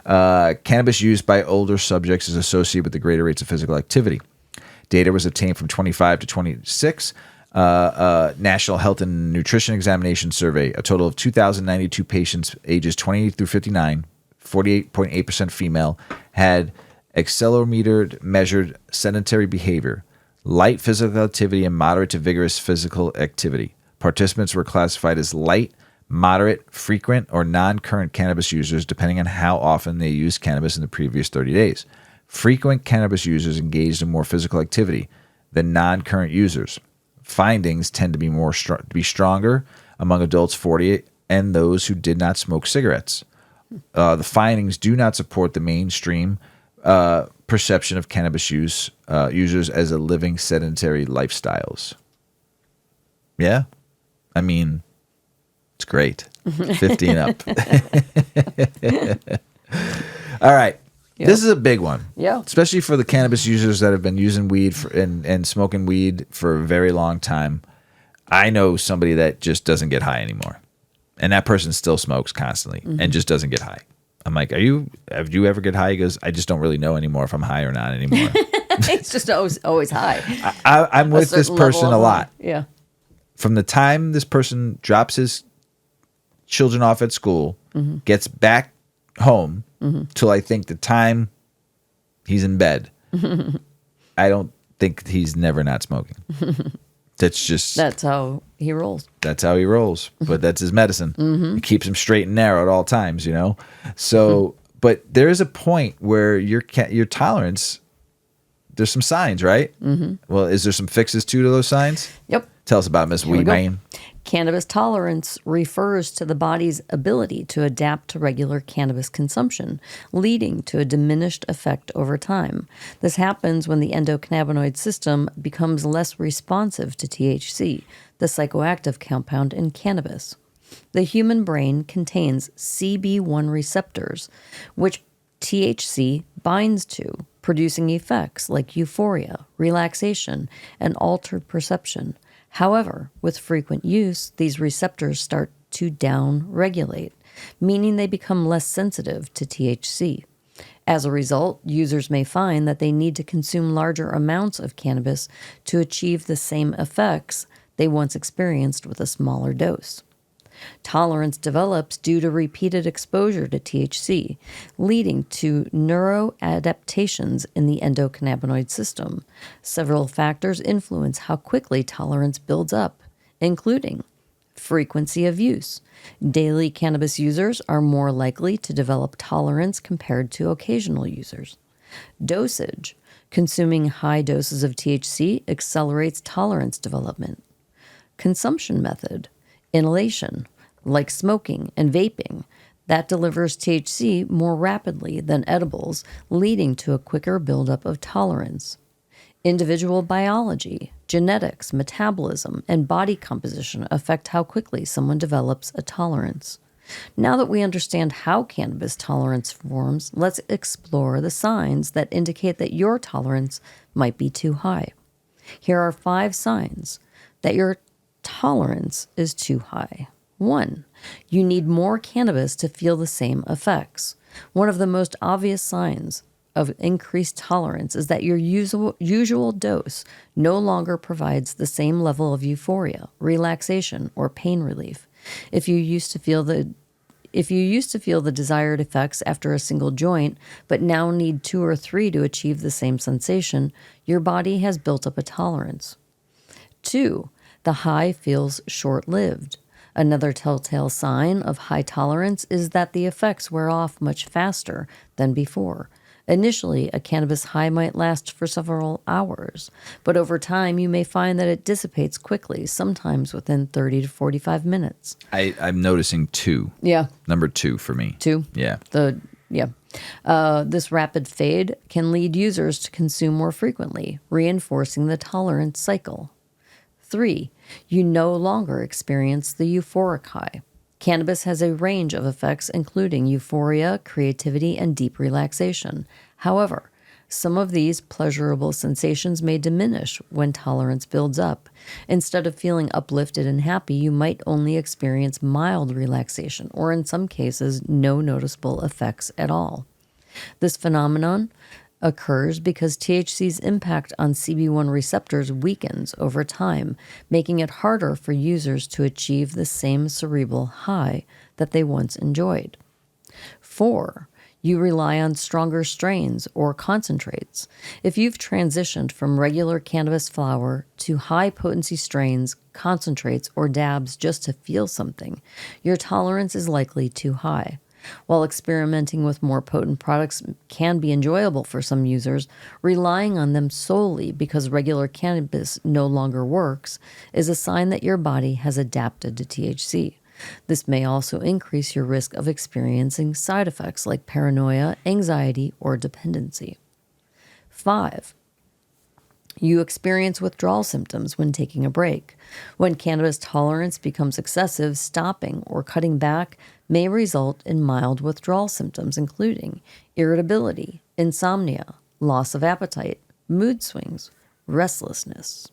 Cannabis used by older subjects is associated with the greater rates of physical activity. Data was obtained from 25 to 26 National Health and Nutrition Examination Survey. A total of 2,092 patients ages 28 through 59, 48.8% female, had accelerometer measured sedentary behavior, light physical activity, and moderate to vigorous physical activity. Participants were classified as light, moderate, frequent, or non-current cannabis users, depending on how often they used cannabis in the previous 30 days. Frequent cannabis users engaged in more physical activity than non-current users. Findings tend to be stronger among adults 40 and those who did not smoke cigarettes. The findings do not support the mainstream perception of cannabis users as a living sedentary lifestyles. Yeah, I mean, it's great. 50 and up. All right. Yep. This is a big one. Yeah. Especially for the cannabis users that have been using weed and smoking weed for a very long time. I know somebody that just doesn't get high anymore. And that person still smokes constantly and just doesn't get high. I'm like, have you ever get high? He goes, I just don't really know anymore if I'm high or not anymore. It's just always high. I'm with this person a lot. Yeah. From the time this person drops his children off at school, gets back home, till I think the time he's in bed, I don't think he's never not smoking. That's how he rolls. That's how he rolls. But that's his medicine. It keeps him straight and narrow at all times, you know? So, but there is a point where your tolerance, there's some signs, right? Well, is there some fixes too to those signs? Yep. Tell us about Miss Weedman. Cannabis tolerance refers to the body's ability to adapt to regular cannabis consumption, leading to a diminished effect over time. This happens when the endocannabinoid system becomes less responsive to THC, the psychoactive compound in cannabis. The human brain contains CB1 receptors, which THC binds to, producing effects like euphoria, relaxation, and altered perception. However, with frequent use, these receptors start to down-regulate, meaning they become less sensitive to THC. As a result, users may find that they need to consume larger amounts of cannabis to achieve the same effects they once experienced with a smaller dose. Tolerance develops due to repeated exposure to THC, leading to neuroadaptations in the endocannabinoid system. Several factors influence how quickly tolerance builds up, including frequency of use. Daily cannabis users are more likely to develop tolerance compared to occasional users. Dosage. Consuming high doses of THC accelerates tolerance development. Consumption method. Inhalation, like smoking and vaping, that delivers THC more rapidly than edibles, leading to a quicker buildup of tolerance. Individual biology, genetics, metabolism, and body composition affect how quickly someone develops a tolerance. Now that we understand how cannabis tolerance forms, let's explore the signs that indicate that your tolerance might be too high. Here are 5 signs that your tolerance is too high. 1. You need more cannabis to feel the same effects. One of the most obvious signs of increased tolerance is that your usual dose no longer provides the same level of euphoria, relaxation, or pain relief. If you used to feel the desired effects after a single joint, but now need 2 or 3 to achieve the same sensation, your body has built up a tolerance. 2. The high feels short-lived. Another telltale sign of high tolerance is that the effects wear off much faster than before. Initially, a cannabis high might last for several hours, but over time you may find that it dissipates quickly, sometimes within 30 to 45 minutes. I'm noticing 2. Yeah. Number 2 for me. 2? Yeah. This rapid fade can lead users to consume more frequently, reinforcing the tolerance cycle. 3. You no longer experience the euphoric high. Cannabis has a range of effects, including euphoria, creativity, and deep relaxation. However, some of these pleasurable sensations may diminish when tolerance builds up. Instead of feeling uplifted and happy, you might only experience mild relaxation, or in some cases, no noticeable effects at all. This phenomenon occurs because THC's impact on CB1 receptors weakens over time, making it harder for users to achieve the same cerebral high that they once enjoyed. 4. You rely on stronger strains or concentrates. If you've transitioned from regular cannabis flower to high-potency strains, concentrates, or dabs just to feel something, your tolerance is likely too high. While experimenting with more potent products can be enjoyable for some users, relying on them solely because regular cannabis no longer works is a sign that your body has adapted to THC. This may also increase your risk of experiencing side effects like paranoia, anxiety, or dependency. 5. You experience withdrawal symptoms when taking a break. When cannabis tolerance becomes excessive, stopping or cutting back may result in mild withdrawal symptoms, including irritability, insomnia, loss of appetite, mood swings, restlessness.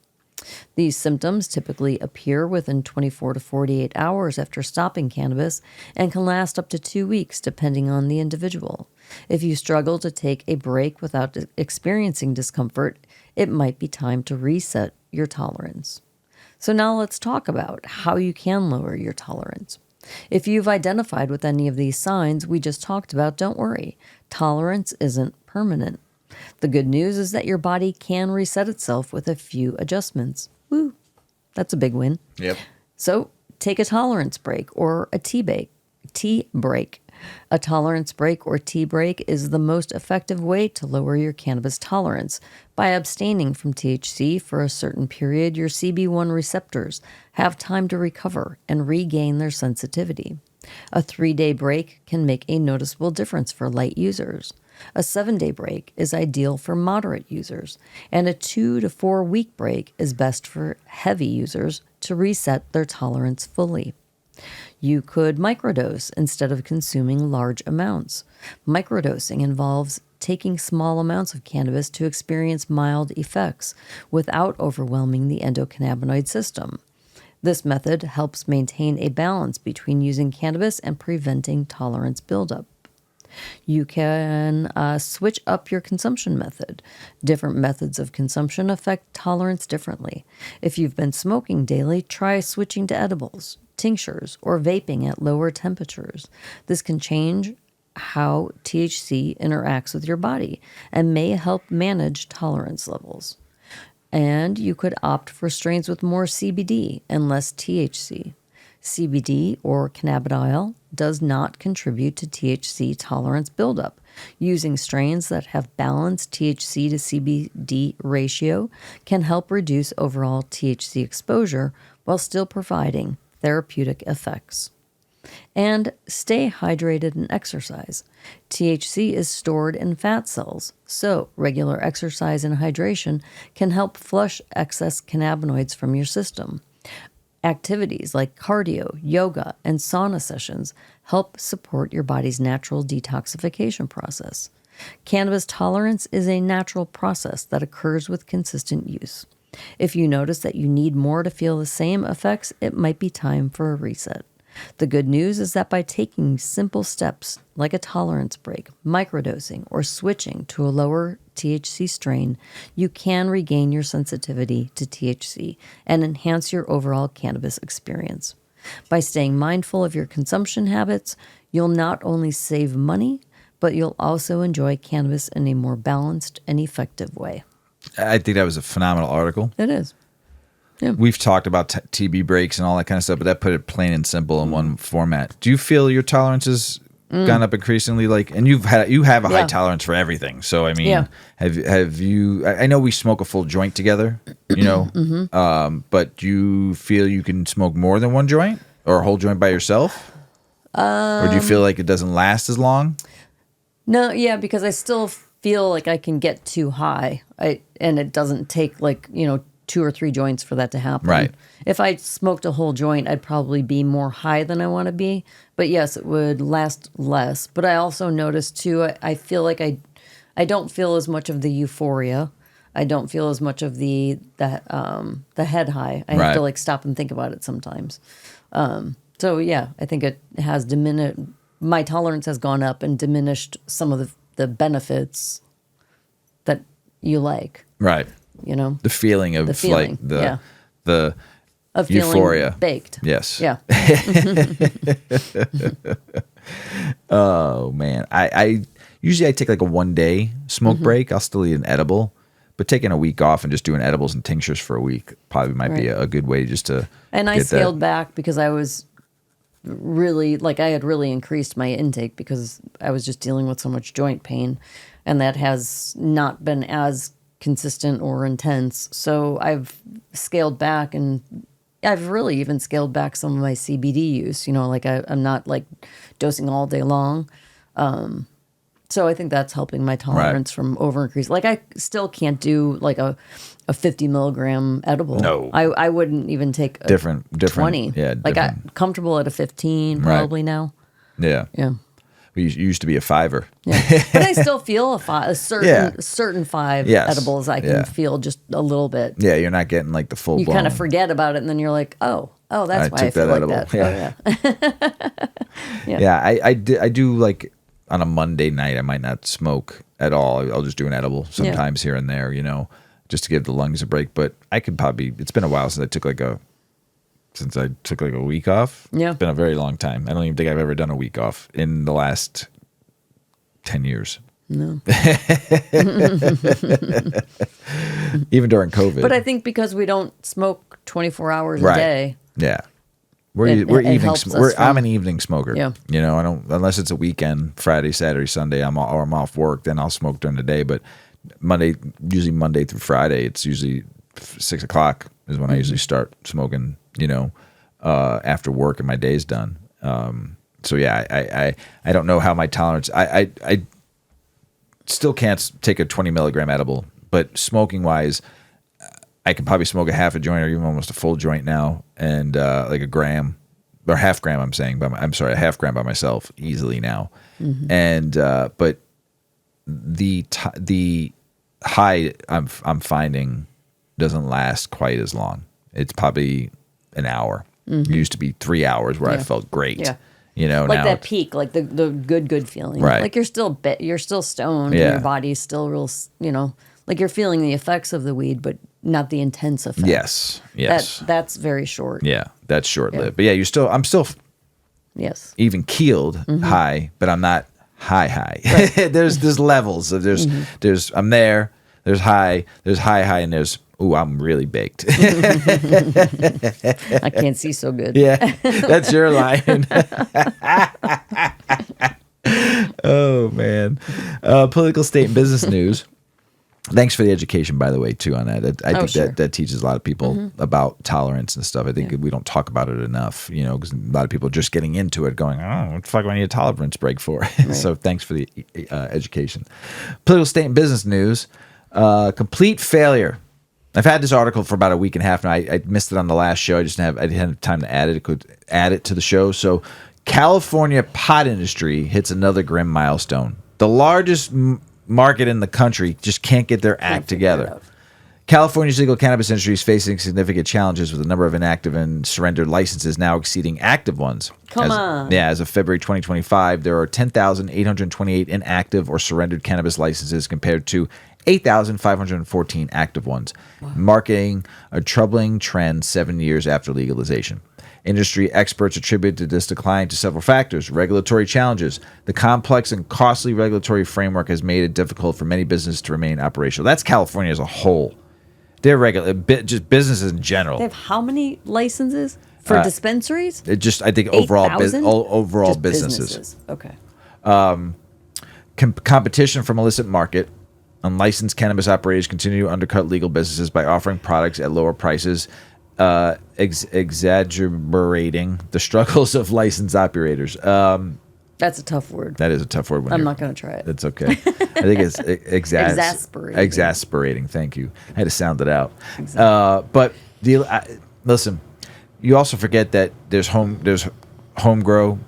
These symptoms typically appear within 24 to 48 hours after stopping cannabis and can last up to 2 weeks depending on the individual. If you struggle to take a break without experiencing discomfort, it might be time to reset your tolerance. So now let's talk about how you can lower your tolerance. If you've identified with any of these signs we just talked about, don't worry. Tolerance isn't permanent. The good news is that your body can reset itself with a few adjustments. Woo, that's a big win. Yep. So take a tolerance break or a tea break. A tolerance break or tea break is the most effective way to lower your cannabis tolerance. By abstaining from THC for a certain period, your CB1 receptors have time to recover and regain their sensitivity. A 3-day break can make a noticeable difference for light users. A 7-day break is ideal for moderate users, and a 2 to 4 week break is best for heavy users to reset their tolerance fully. You could microdose instead of consuming large amounts. Microdosing involves taking small amounts of cannabis to experience mild effects without overwhelming the endocannabinoid system. This method helps maintain a balance between using cannabis and preventing tolerance buildup. You can switch up your consumption method. Different methods of consumption affect tolerance differently. If you've been smoking daily, try switching to edibles, tinctures, or vaping at lower temperatures. This can change how THC interacts with your body and may help manage tolerance levels. And you could opt for strains with more CBD and less THC. CBD, or cannabidiol, does not contribute to THC tolerance buildup. Using strains that have balanced THC to CBD ratio can help reduce overall THC exposure while still providing therapeutic effects. And stay hydrated and exercise. THC is stored in fat cells, so regular exercise and hydration can help flush excess cannabinoids from your system. Activities like cardio, yoga, and sauna sessions help support your body's natural detoxification process. Cannabis tolerance is a natural process that occurs with consistent use. If you notice that you need more to feel the same effects, it might be time for a reset. The good news is that by taking simple steps like a tolerance break, microdosing, or switching to a lower THC strain, you can regain your sensitivity to THC and enhance your overall cannabis experience. By staying mindful of your consumption habits, you'll not only save money, but you'll also enjoy cannabis in a more balanced and effective way. I think that was a phenomenal article. It is. Yeah. We've talked about TB breaks and all that kind of stuff, but that put it plain and simple in one format. Do you feel your tolerance has gone up increasingly? And you have a high tolerance for everything. So I mean, have you? I know we smoke a full joint together, but do you feel you can smoke more than one joint or a whole joint by yourself, or do you feel like it doesn't last as long? No, because I still feel like I can get too high, and it doesn't take 2 or 3 joints for that to happen. Right. If I smoked a whole joint, I'd probably be more high than I want to be. But yes, it would last less. But I also noticed too, I feel like I don't feel as much of the euphoria. I don't feel as much of the head high. I have to stop and think about it sometimes. So yeah, I think it has diminished. My tolerance has gone up and diminished some of the benefits that you like. Right. You know, The feeling of feeling, like the of euphoria. feeling baked. Yes. Yeah. Oh man. I usually I take like a 1-day smoke break. I'll still eat an edible, but taking a week off and just doing edibles and tinctures for a week probably might be a good way just to. And I scaled back because I was really I had really increased my intake because I was just dealing with so much joint pain, and that has not been as consistent or intense. So I've scaled back, and I've really even scaled back some of my CBD use. You know, I'm not dosing all day long. So I think that's helping my tolerance from over increase. I still can't do a 50 milligram edible. No, I wouldn't even take a different 20. Yeah, I'm comfortable at a 15 probably now. Yeah. We used to be a 5-er. Yeah. But I still feel a certain 5 edibles. I can feel just a little bit. Yeah, you're not getting the full. You kind of forget about it, and then you're like, oh, that's why I feel like edible. That. Yeah. I do on a Monday night. I might not smoke at all. I'll just do an edible sometimes here and there. Just to give the lungs a break. But I could probably. It's been a while since I took a week off. Yeah. It's been a very long time. I don't even think I've ever done a week off in the last 10 years. No. Even during COVID. But I think because we don't smoke 24 hours a day. Yeah. I'm an evening smoker. Yeah. I don't, unless it's a weekend, Friday, Saturday, Sunday, I'm off work, then I'll smoke during the day. But usually Monday through Friday, it's usually 6 o'clock is when I usually start smoking, after work and my day's done. So yeah, I don't know how my tolerance, I still can't take a 20 milligram edible, but smoking wise, I can probably smoke a half a joint or even almost a full joint now, and a gram or half gram. A half gram by myself easily now, and but the high I'm finding doesn't last quite as long. It's probably an hour. It used to be 3 hours where I felt great. Yeah. Now that peak, the good feeling. Right. You're still stoned, and your body's still real. You're feeling the effects of the weed, but not the intense effects. Yes. That's very short. Yeah, that's short-lived. But yeah, I'm still even keeled high, but I'm not high. Right. there's levels. There's I'm there. There's high, and there's I'm really baked. I can't see so good. Yeah, that's your line. Oh man, political, state, and business news. Thanks for the education, by the way, too, on that. I think that teaches a lot of people about tolerance and stuff. I think we don't talk about it enough, because a lot of people are just getting into it going, what the fuck do I need a tolerance break for? Right. So thanks for the education. Political, state, and business news. Complete failure. I've had this article for about a week and a half now. I missed it on the last show. I didn't have time to add it. I could add it to the show. So California pot industry hits another grim milestone. The largest market in the country just can't get their act together. California's legal cannabis industry is facing significant challenges with the number of inactive and surrendered licenses now exceeding active ones. As of February 2025, there are 10,828 inactive or surrendered cannabis licenses compared to 8,514 active ones, marking a troubling trend 7 years after legalization. Industry experts attributed this decline to several factors. Regulatory challenges. The complex and costly regulatory framework has made it difficult for many businesses to remain operational. That's California as a whole. They're just businesses in general. They have how many licenses for dispensaries? I think overall businesses. Okay. Competition from illicit market. Unlicensed cannabis operators continue to undercut legal businesses by offering products at lower prices, exaggerating the struggles of licensed operators. That's a tough word. That is a tough word. I'm not going to try it. It's okay. I think it's exasperating. Exasperating. Thank you. I had to sound it out. But listen, you also forget that there's home grow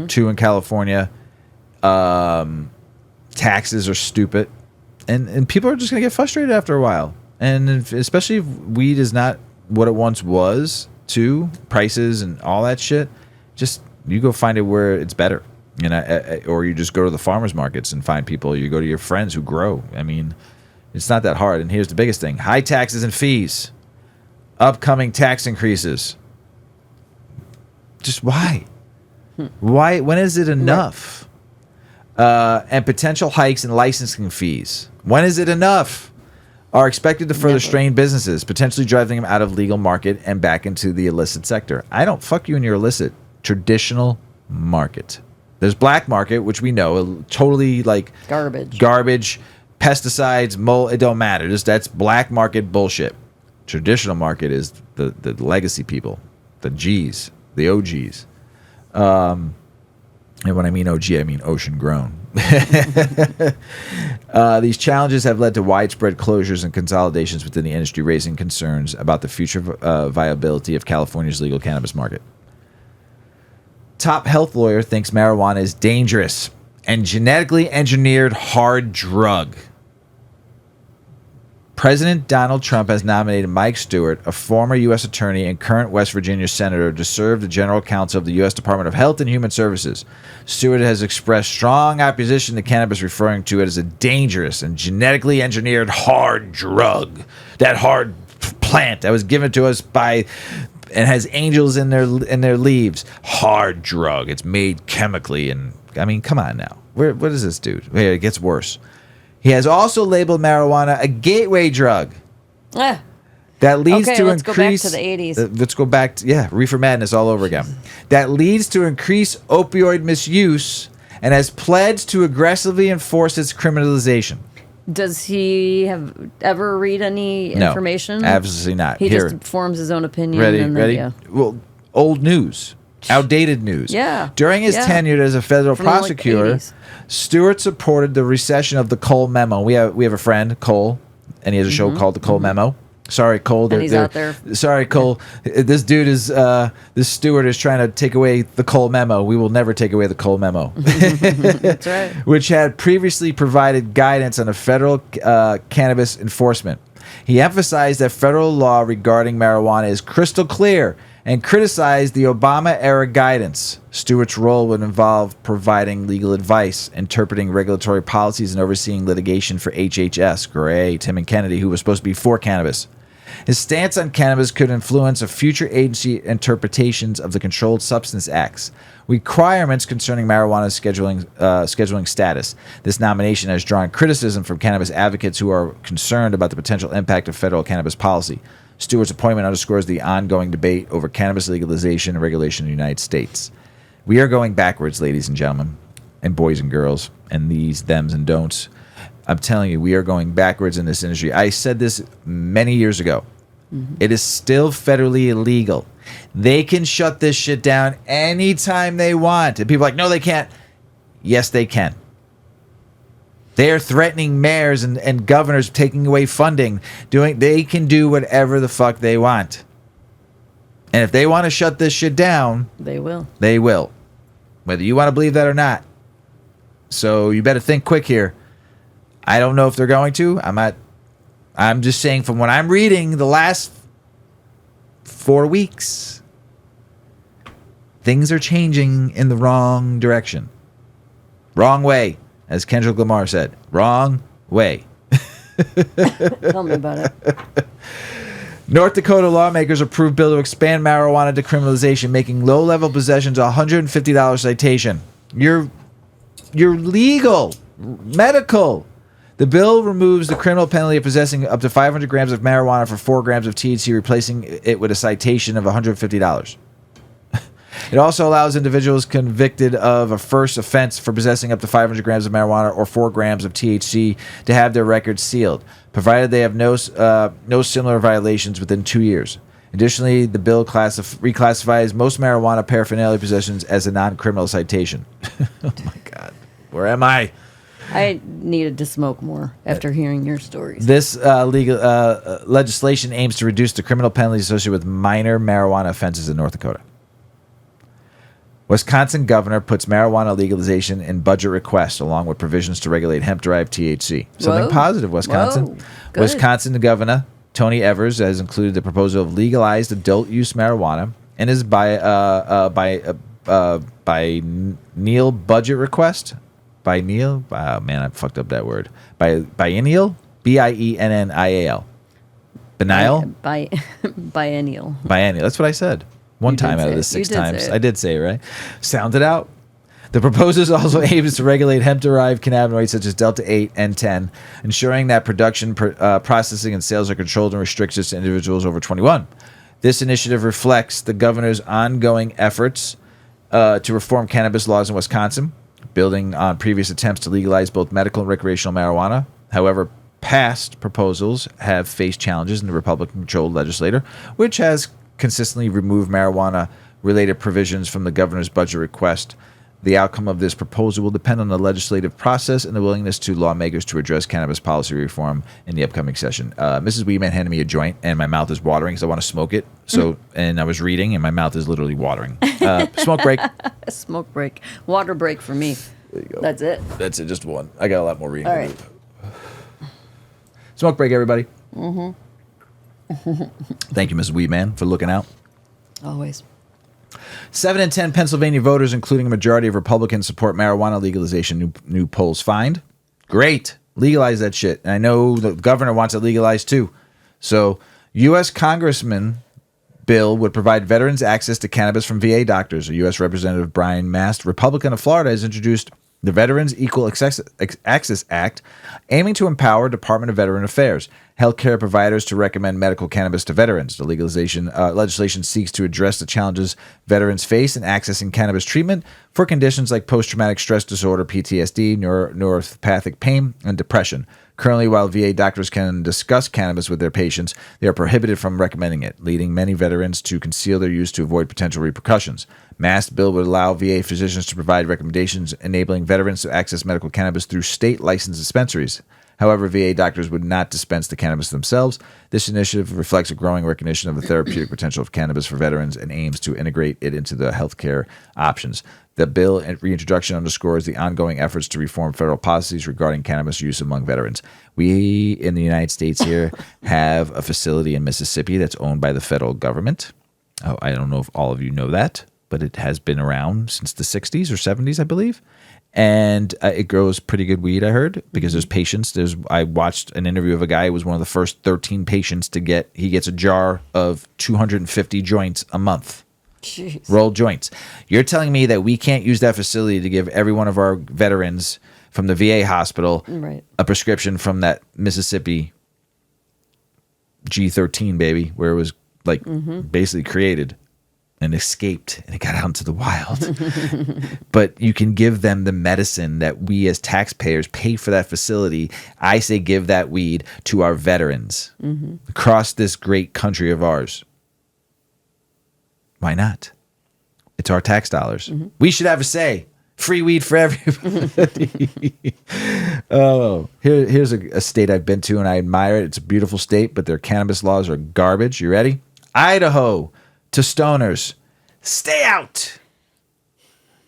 too in California. Taxes are stupid, and people are just going to get frustrated after a while. And especially if weed is not what it once was, too, prices and all that shit, just you go find it where it's better, or you just go to the farmers markets and find people. You go to your friends who grow. I mean, It's not that hard. And here's the biggest thing. High taxes and fees. Upcoming tax increases. Just why? Why? When is it enough? And potential hikes in licensing fees. When is it enough? Are expected to further strain businesses, potentially driving them out of legal market and back into the illicit sector. I don't fuck you in your illicit. Traditional market. There's black market, which we know, totally like garbage, pesticides, mold. It don't matter. Just that's black market bullshit. Traditional market is the legacy people, the G's, the OGs. And when I mean OG, I mean ocean grown. These challenges have led to widespread closures and consolidations within the industry, raising concerns about the future viability of California's legal cannabis market. Top health lawyer thinks marijuana is dangerous and genetically engineered hard drug. President Donald Trump has nominated Mike Stewart, a former U.S. attorney and current West Virginia senator, to serve the general counsel of the U.S. Department of Health and Human Services. Stewart has expressed strong opposition to cannabis, referring to it as a dangerous and genetically engineered hard drug. That hard plant that was given to us by and has angels in their leaves. Hard drug. It's made chemically, and I mean, come on now. What does this do? Wait, it gets worse. He has also labeled marijuana a gateway drug. That leads to let's go back to the 80s. Let's go back to, reefer madness all over again. That leads to increased opioid misuse and has pledged to aggressively enforce its criminalization. Does he ever read any information? No, absolutely not. He just forms his own opinion. Ready? Yeah. Well, old news. Outdated news. Yeah. During his tenure as a federal prosecutor, Stewart supported the recession of the Cole Memo. We have a friend, Cole, and he has a show called The Cole Memo. Sorry, Cole. And he's out there. Sorry, Cole. This dude is, this Stewart is trying to take away the Cole Memo. We will never take away the Cole Memo. That's right. Which had previously provided guidance on a federal cannabis enforcement. He emphasized that federal law regarding marijuana is crystal clear and criticized the Obama-era guidance. Stewart's role would involve providing legal advice, interpreting regulatory policies, and overseeing litigation for HHS. Great, Tim and Kennedy, who was supposed to be for cannabis. His stance on cannabis could influence a future agency interpretations of the Controlled Substance Act's requirements concerning marijuana's scheduling status. This nomination has drawn criticism from cannabis advocates who are concerned about the potential impact of federal cannabis policy. Stewart's appointment underscores the ongoing debate over cannabis legalization and regulation in the United States. We are going backwards, ladies and gentlemen, and boys and girls, and these, thems, and don'ts. I'm telling you, we are going backwards in this industry. I said this many years ago. It is still federally illegal. They can shut this shit down anytime they want. And people are like, no, they can't. Yes, they can. They are threatening mayors and governors, taking away funding. They can do whatever the fuck they want. And if they want to shut this shit down, they will. They will. Whether you want to believe that or not. So you better think quick here. I don't know if they're going to. I'm just saying from what I'm reading the last 4 weeks, things are changing in the wrong direction. Wrong way. As Kendrick Lamar said, wrong way. Tell me about it. North Dakota lawmakers approved bill to expand marijuana decriminalization, making low-level possessions a $150 citation. You're legal, medical. The bill removes the criminal penalty of possessing up to 500 grams of marijuana for 4 grams of THC, replacing it with a citation of $150. It also allows individuals convicted of a first offense for possessing up to 500 grams of marijuana or 4 grams of THC to have their records sealed, provided they have no similar violations within 2 years. Additionally, the bill reclassifies most marijuana paraphernalia possessions as a non-criminal citation. Oh my God. Where am I? I needed to smoke more after hearing your stories. This legal legislation aims to reduce the criminal penalties associated with minor marijuana offenses in North Dakota. Wisconsin governor puts marijuana legalization in budget request, along with provisions to regulate hemp-derived THC. Something positive, Wisconsin. Wisconsin governor Tony Evers has included the proposal of legalized adult-use marijuana in his biennial budget request. Biennial? Oh, man, I fucked up that word. Biennial Biennial. Biennial? Biennial. Biennial. That's what I said. One time out of the 6 times. I did say it, right? Sound it out. The proposal also aims to regulate hemp-derived cannabinoids such as Delta-8 and 10, ensuring that production, processing, and sales are controlled and restricted to individuals over 21. This initiative reflects the governor's ongoing efforts to reform cannabis laws in Wisconsin, building on previous attempts to legalize both medical and recreational marijuana. However, past proposals have faced challenges in the Republican-controlled legislature, which has consistently removed marijuana-related provisions from the governor's budget request. The outcome of this proposal will depend on the legislative process and the willingness to lawmakers to address cannabis policy reform in the upcoming session. Mrs. Weedman handed me a joint, and my mouth is watering because I want to smoke it. So, and I was reading, and my mouth is literally watering. Smoke break. Smoke break. Water break for me. There you go. That's it. That's it. Just one. I got a lot more reading. All right. Smoke break, everybody. Thank you, Mrs. Weedman, for looking out. Always. 7 in 10 Pennsylvania voters, including a majority of Republicans, support marijuana legalization, new polls find. Great. Legalize that shit. And I know the governor wants it legalized too. So, U.S. Congressman bill would provide veterans access to cannabis from VA doctors. A U.S. Representative Brian Mast, Republican of Florida, has introduced the Veterans Equal Access Act, aiming to empower Department of Veteran Affairs healthcare providers to recommend medical cannabis to veterans. The legislation seeks to address the challenges veterans face in accessing cannabis treatment for conditions like post-traumatic stress disorder, PTSD, neuropathic pain, and depression. Currently, while VA doctors can discuss cannabis with their patients, they are prohibited from recommending it, leading many veterans to conceal their use to avoid potential repercussions. Mass bill would allow VA physicians to provide recommendations enabling veterans to access medical cannabis through state licensed dispensaries. However, VA doctors would not dispense the cannabis themselves. This initiative reflects a growing recognition of the therapeutic potential of cannabis for veterans and aims to integrate it into the healthcare options. The bill reintroduction underscores the ongoing efforts to reform federal policies regarding cannabis use among veterans. We in the United States here have a facility in Mississippi that's owned by the federal government. Oh, I don't know if all of you know that, but it has been around since the 60s or 70s, I believe. And it grows pretty good weed, I heard, because there's patients. I watched an interview of a guy who was one of the first 13 patients to he gets a jar of 250 joints a month. Jeez. Rolled joints. You're telling me that we can't use that facility to give every one of our veterans from the VA hospital a prescription from that Mississippi G13, baby, where it was like basically created and escaped and it got out into the wild. But you can give them the medicine that we as taxpayers pay for that facility. I say give that weed to our veterans across this great country of ours. Why not? It's our tax dollars. We should have a say. Free weed for everybody. Oh, here's a state I've been to and I admire it. It's a beautiful state, but their cannabis laws are garbage. You ready? Idaho. To stoners, stay out.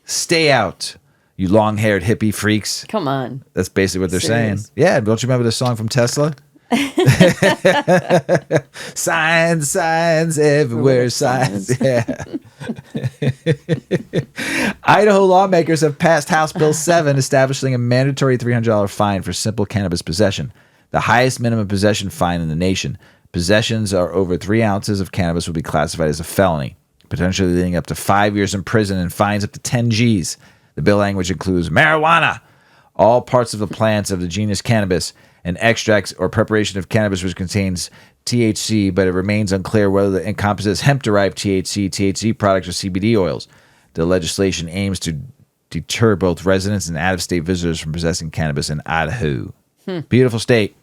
Stay out, you long-haired hippie freaks. Come on. That's basically what they're Serious. saying. Yeah, don't you remember the song from Tesla? Signs, signs, everywhere, signs. Yeah. Idaho lawmakers have passed House Bill 7 establishing a mandatory $300 fine for simple cannabis possession, the highest minimum possession fine in the nation. Possessions are over 3 ounces of cannabis will be classified as a felony, potentially leading up to 5 years in prison and fines up to 10 G's. The bill language includes marijuana, all parts of the plants of the genus cannabis, and extracts or preparation of cannabis which contains THC, but it remains unclear whether it encompasses hemp-derived THC, THC products, or CBD oils. The legislation aims to deter both residents and out-of-state visitors from possessing cannabis in Idaho. Beautiful state.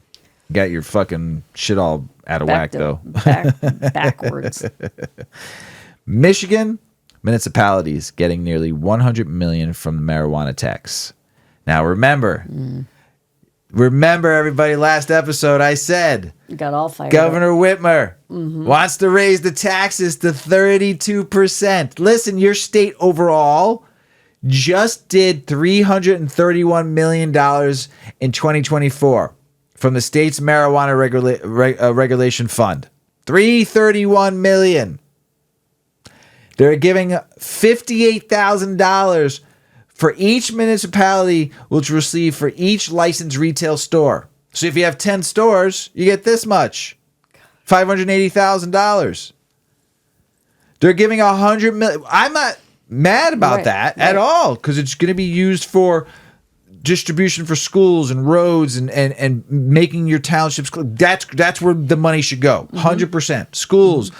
Got your fucking shit all out of whack, though. Backwards. Michigan municipalities getting nearly $100 million from the marijuana tax. Now, remember, everybody, last episode I said You got all fired Governor up. Whitmer wants to raise the taxes to 32%. Listen, your state overall just did $331 million in 2024 from the state's marijuana regulation fund. $331 million. They're giving $58,000 for each municipality which receive for each licensed retail store. So if you have 10 stores, you get this much. $580,000. They're giving $100 million. I'm not mad about that at all, because it's going to be used for distribution for schools and roads and making your townships. That's where the money should go. 100%. Schools,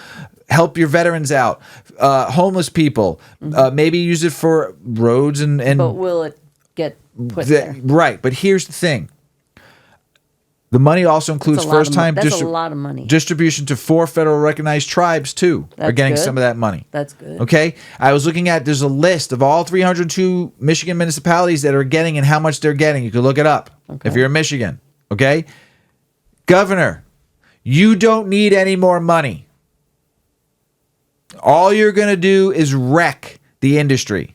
help your veterans out, homeless people. Maybe use it for roads and. But will it get put there? Right, but here's the thing. The money also includes first-time distribution to 4 federal recognized tribes, too. Are getting some of that money. That's good. Okay? I was looking at, there's a list of all 302 Michigan municipalities that are getting and how much they're getting. You can look it up if you're in Michigan. Okay? Governor, you don't need any more money. All you're going to do is wreck the industry.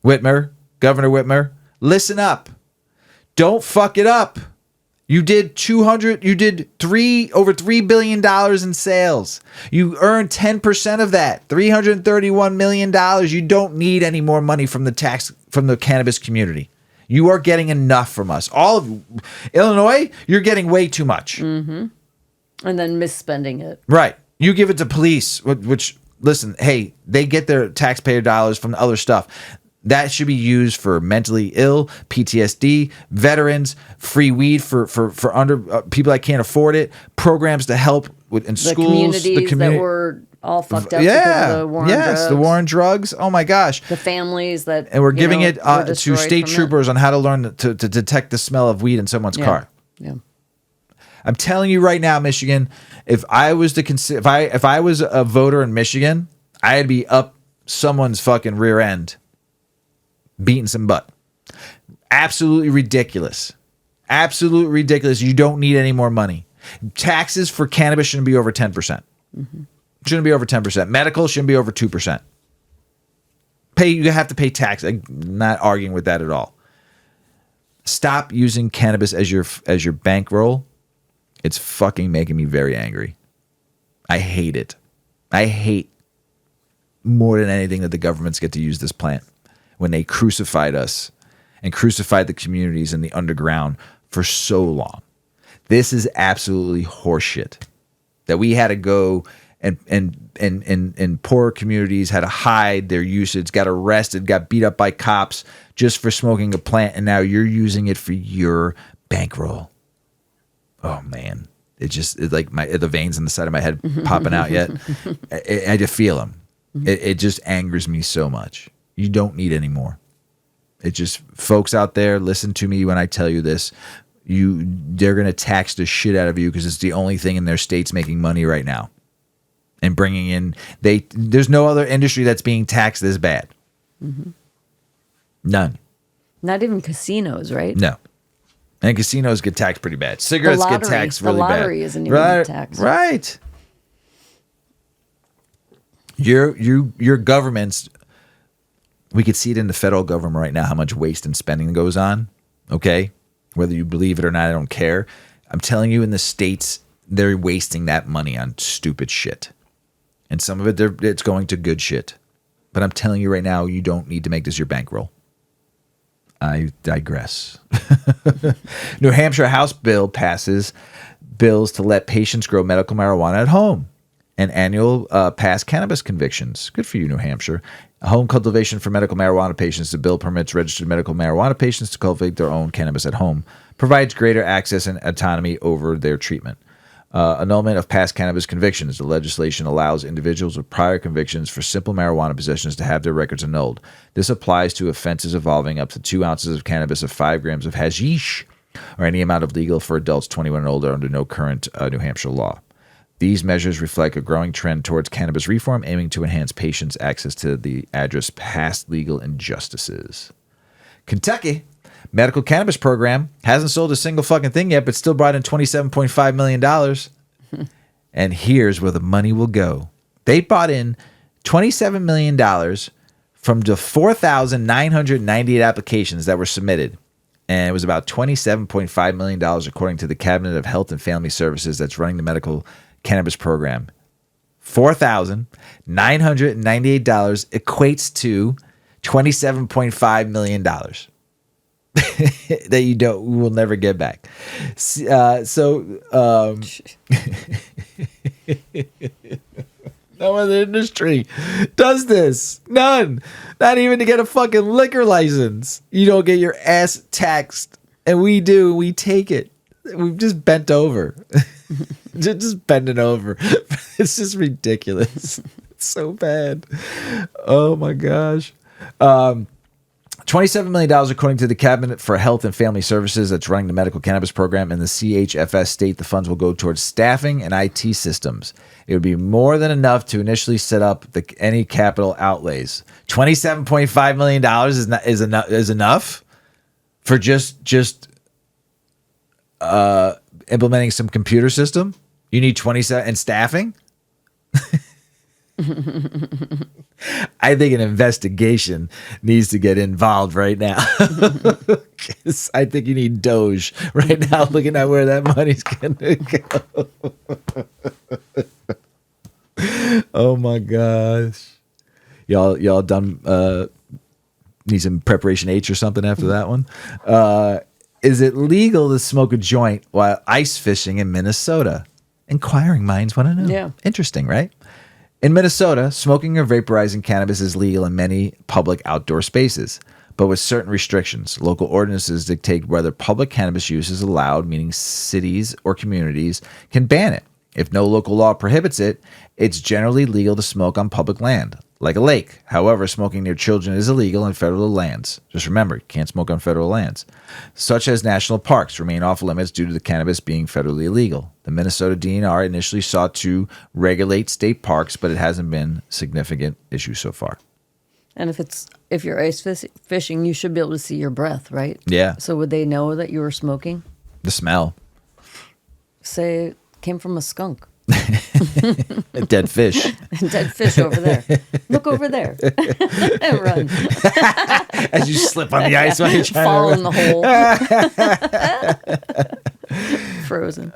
Governor Whitmer, listen up. Don't fuck it up. You did over $3 billion in sales. You earned 10% of that, $331 million. You don't need any more money from the cannabis community. You are getting enough from us. All of Illinois, you're getting way too much. And then misspending it. Right. You give it to police, which listen, hey, they get their taxpayer dollars from the other stuff. That should be used for mentally ill, PTSD, veterans, free weed for under people that can't afford it, programs to help in schools, the communities that were all fucked up because of the war on drugs. The war on drugs. Oh my gosh, the families that and we're giving it to state troopers on how to learn to detect the smell of weed in someone's car. Yeah, I'm telling you right now, Michigan. If I was to consider, if I was a voter in Michigan, I'd be up someone's fucking rear end. Beating some butt. Absolutely ridiculous. Absolutely ridiculous. You don't need any more money. Taxes for cannabis shouldn't be over 10%. Shouldn't be over 10%. Medical shouldn't be over 2%. You have to pay tax. I'm not arguing with that at all. Stop using cannabis as your bankroll. It's fucking making me very angry. I hate it. I hate more than anything that the governments get to use this plant. When they crucified us and crucified the communities in the underground for so long. This is absolutely horseshit. That we had to go and poor communities had to hide their usage, got arrested, got beat up by cops just for smoking a plant, and now you're using it for your bankroll. Oh man. It's like the veins in the side of my head popping out yet. I just feel them. It just angers me so much. You don't need any more. It just, folks out there, listen to me when I tell you this. They're going to tax the shit out of you because it's the only thing in their states making money right now. And bringing in, there's no other industry that's being taxed this bad. None. Not even casinos, right? No. And casinos get taxed pretty bad. Cigarettes get taxed really bad. The lottery isn't even taxed. Right. Your government's, we could see it in the federal government right now, how much waste and spending goes on. Okay? Whether you believe it or not, I don't care. I'm telling you, in the states, they're wasting that money on stupid shit. And some of it's going to good shit. But I'm telling you right now, you don't need to make this your bankroll. I digress. New Hampshire House bill passes bills to let patients grow medical marijuana at home. And annual past cannabis convictions. Good for you, New Hampshire. Home cultivation for medical marijuana patients. The bill permits registered medical marijuana patients to cultivate their own cannabis at home. Provides greater access and autonomy over their treatment. Annulment of past cannabis convictions. The legislation allows individuals with prior convictions for simple marijuana possessions to have their records annulled. This applies to offenses involving up to 2 ounces of cannabis or 5 grams of hashish, or any amount of legal for adults 21 and older under no current New Hampshire law. These measures reflect a growing trend towards cannabis reform, aiming to enhance patients' access to the address past legal injustices. Kentucky medical cannabis program hasn't sold a single fucking thing yet, but still brought in $27.5 million. And here's where the money will go. They brought in $27 million from the 4,998 applications that were submitted. And it was about $27.5 million, according to the Cabinet of Health and Family Services that's running the medical cannabis program. $4,998 equates to $27.5 million. that you will never get back. No other industry does this. None. Not even to get a fucking liquor license. You don't get your ass taxed. And we do. We take it. We've just bent over. just bending over. It's just ridiculous. It's so bad. Oh my gosh. $27 million according to the Cabinet for Health and Family Services that's running the medical cannabis program in the CHFS state. The funds will go towards staffing and IT systems. It would be more than enough to initially set up any capital outlays. $27.5 million is enough for just implementing some computer system. You need 27 and staffing. I think an investigation needs to get involved right now. I think you need Doge right now, looking at where that money's going to go. Oh my gosh. Y'all done need some preparation H or something after that one? Is it legal to smoke a joint while ice fishing in Minnesota? Inquiring minds want to know. Yeah. Interesting, right? In Minnesota, smoking or vaporizing cannabis is legal in many public outdoor spaces, but with certain restrictions. Local ordinances dictate whether public cannabis use is allowed, meaning cities or communities can ban it. If no local law prohibits it, it's generally legal to smoke on public land, like a lake. However, smoking near children is illegal on federal lands. Just remember, you can't smoke on federal lands. Such as national parks remain off limits due to the cannabis being federally illegal. The Minnesota DNR initially sought to regulate state parks, but it hasn't been a significant issue so far. And if you're ice fishing, you should be able to see your breath, right? Yeah. So would they know that you were smoking? The smell. Say it came from a skunk. A dead fish. Dead fish over there. Look over there. And run. As you slip on the ice while you're trying Fall to in the hole. Frozen.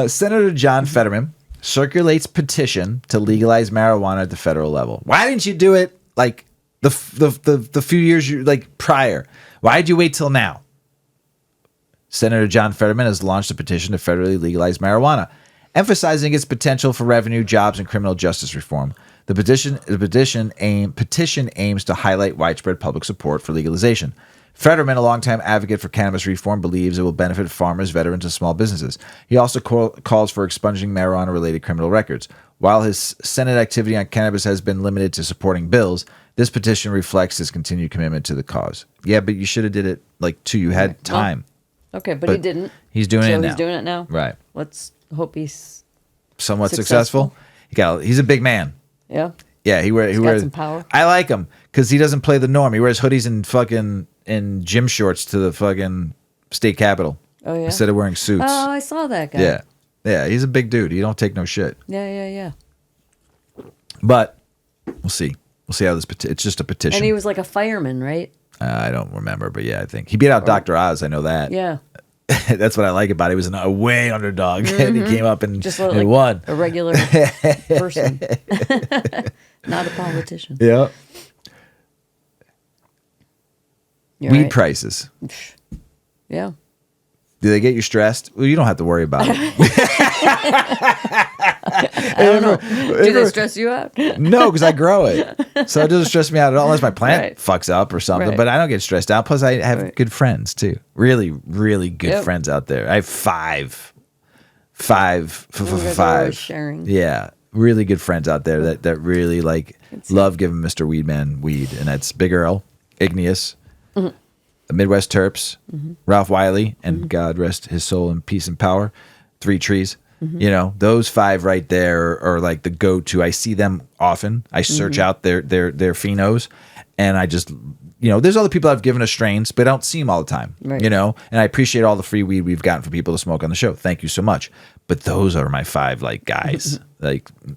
Senator John Fetterman circulates petition to legalize marijuana at the federal level. Why didn't you do it like the few years prior? Why did you wait till now? Senator John Fetterman has launched a petition to federally legalize marijuana, emphasizing its potential for revenue, jobs, and criminal justice reform. The petition aims to highlight widespread public support for legalization. Fetterman, a longtime advocate for cannabis reform, believes it will benefit farmers, veterans, and small businesses. He also calls for expunging marijuana-related criminal records. While his Senate activity on cannabis has been limited to supporting bills, this petition reflects his continued commitment to the cause. Yeah, but you should have did it you had time. Okay, but he didn't. He's doing it now. He's doing it now? Right. Let's hope he's somewhat successful. He's a big man. Yeah. Yeah, he wears some power. I like him because he doesn't play the norm. He wears hoodies and fucking gym shorts to the fucking state capitol. Oh yeah. Instead of wearing suits. Oh, I saw that guy. Yeah. Yeah, he's a big dude. He don't take no shit. Yeah. But we'll see. We'll see how this it's just a petition. And he was like a fireman, right? I don't remember, but yeah, I think he beat out Dr. Oz. I know that. Yeah. That's what I like about it. He was a way underdog. Mm-hmm. And he came up and just like won. A regular person, not a politician. Yeah. Weed right. prices. Yeah. Do they get you stressed? Well, you don't have to worry about it. I don't know. Do they stress you out? No, because I grow it. So it doesn't stress me out at all unless my plant fucks up or something. Right. But I don't get stressed out. Plus, I have good friends, too. Really, really good friends out there. I have five. Sharing. Yeah. Really good friends out there that really love giving Mr. Weedman weed. And that's Big Earl, Igneous, Midwest Terps, Ralph Wiley, and God rest his soul in peace and power, 3 Trees. You know, those 5 right there are like the go-to. I see them often. I search out their phenos, and I just, there's other people I've given us strains, but I don't see them all the time, and I appreciate all the free weed we've gotten for people to smoke on the show. Thank you so much. But those are my 5 guys.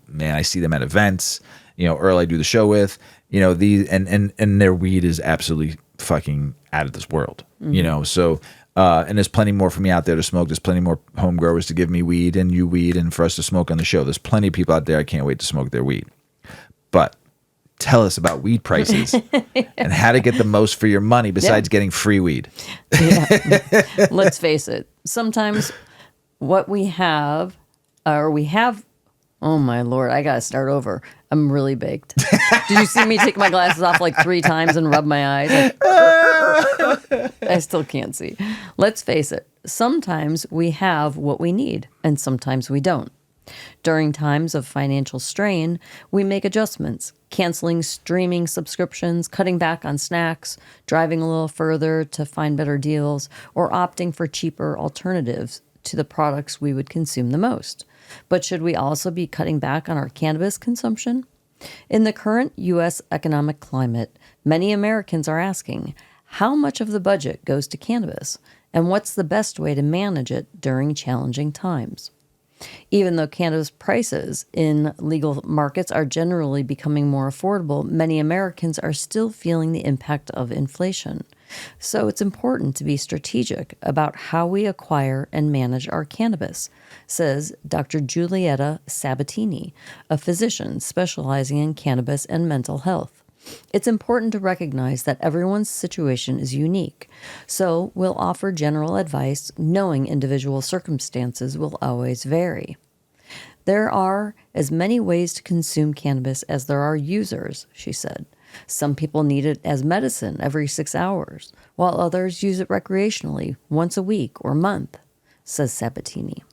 Man, I see them at events, Earl I do the show with, these and their weed is absolutely fucking out of this world, so and there's plenty more for me out there to smoke. There's plenty more home growers to give me weed and you weed and for us to smoke on the show. There's plenty of people out there I can't wait to smoke their weed. But tell us about weed prices and how to get the most for your money besides getting free weed. Let's face it. Sometimes what we have, oh my Lord, I got to start over. I'm really baked. Did you see me take my glasses off like 3 times and rub my eyes? I still can't see. Let's face it. Sometimes we have what we need and sometimes we don't. During times of financial strain, we make adjustments, canceling streaming subscriptions, cutting back on snacks, driving a little further to find better deals, or opting for cheaper alternatives to the products we would consume the most. But should we also be cutting back on our cannabis consumption? In the current U.S. economic climate, many Americans are asking, how much of the budget goes to cannabis, and what's the best way to manage it during challenging times? Even though cannabis prices in legal markets are generally becoming more affordable, many Americans are still feeling the impact of inflation. So it's important to be strategic about how we acquire and manage our cannabis, says Dr. Giulietta Sabatini, a physician specializing in cannabis and mental health. It's important to recognize that everyone's situation is unique, so we'll offer general advice knowing individual circumstances will always vary. There are as many ways to consume cannabis as there are users, she said. Some people need it as medicine every 6 hours, while others use it recreationally once a week or month, says Sabatini.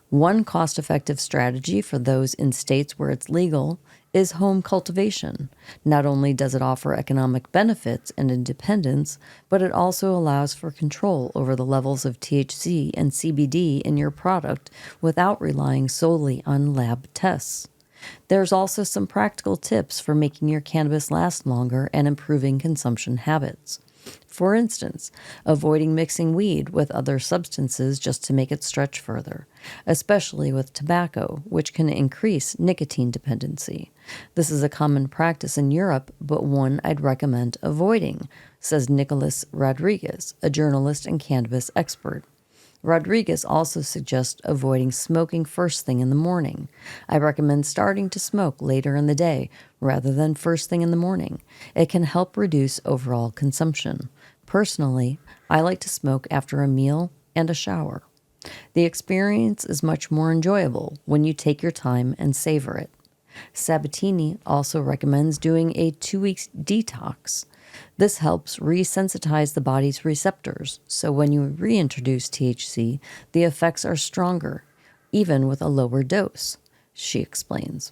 One cost-effective strategy for those in states where it's legal is home cultivation. Not only does it offer economic benefits and independence, but it also allows for control over the levels of THC and CBD in your product without relying solely on lab tests. There's also some practical tips for making your cannabis last longer and improving consumption habits. For instance, avoiding mixing weed with other substances just to make it stretch further, especially with tobacco, which can increase nicotine dependency. This is a common practice in Europe, but one I'd recommend avoiding, says Nicholas Rodriguez, a journalist and cannabis expert. Rodriguez also suggests avoiding smoking first thing in the morning. I recommend starting to smoke later in the day rather than first thing in the morning. It can help reduce overall consumption. Personally, I like to smoke after a meal and a shower. The experience is much more enjoyable when you take your time and savor it. Sabatini also recommends doing a 2-week detox. This helps resensitize the body's receptors, so when you reintroduce THC, the effects are stronger, even with a lower dose, she explains.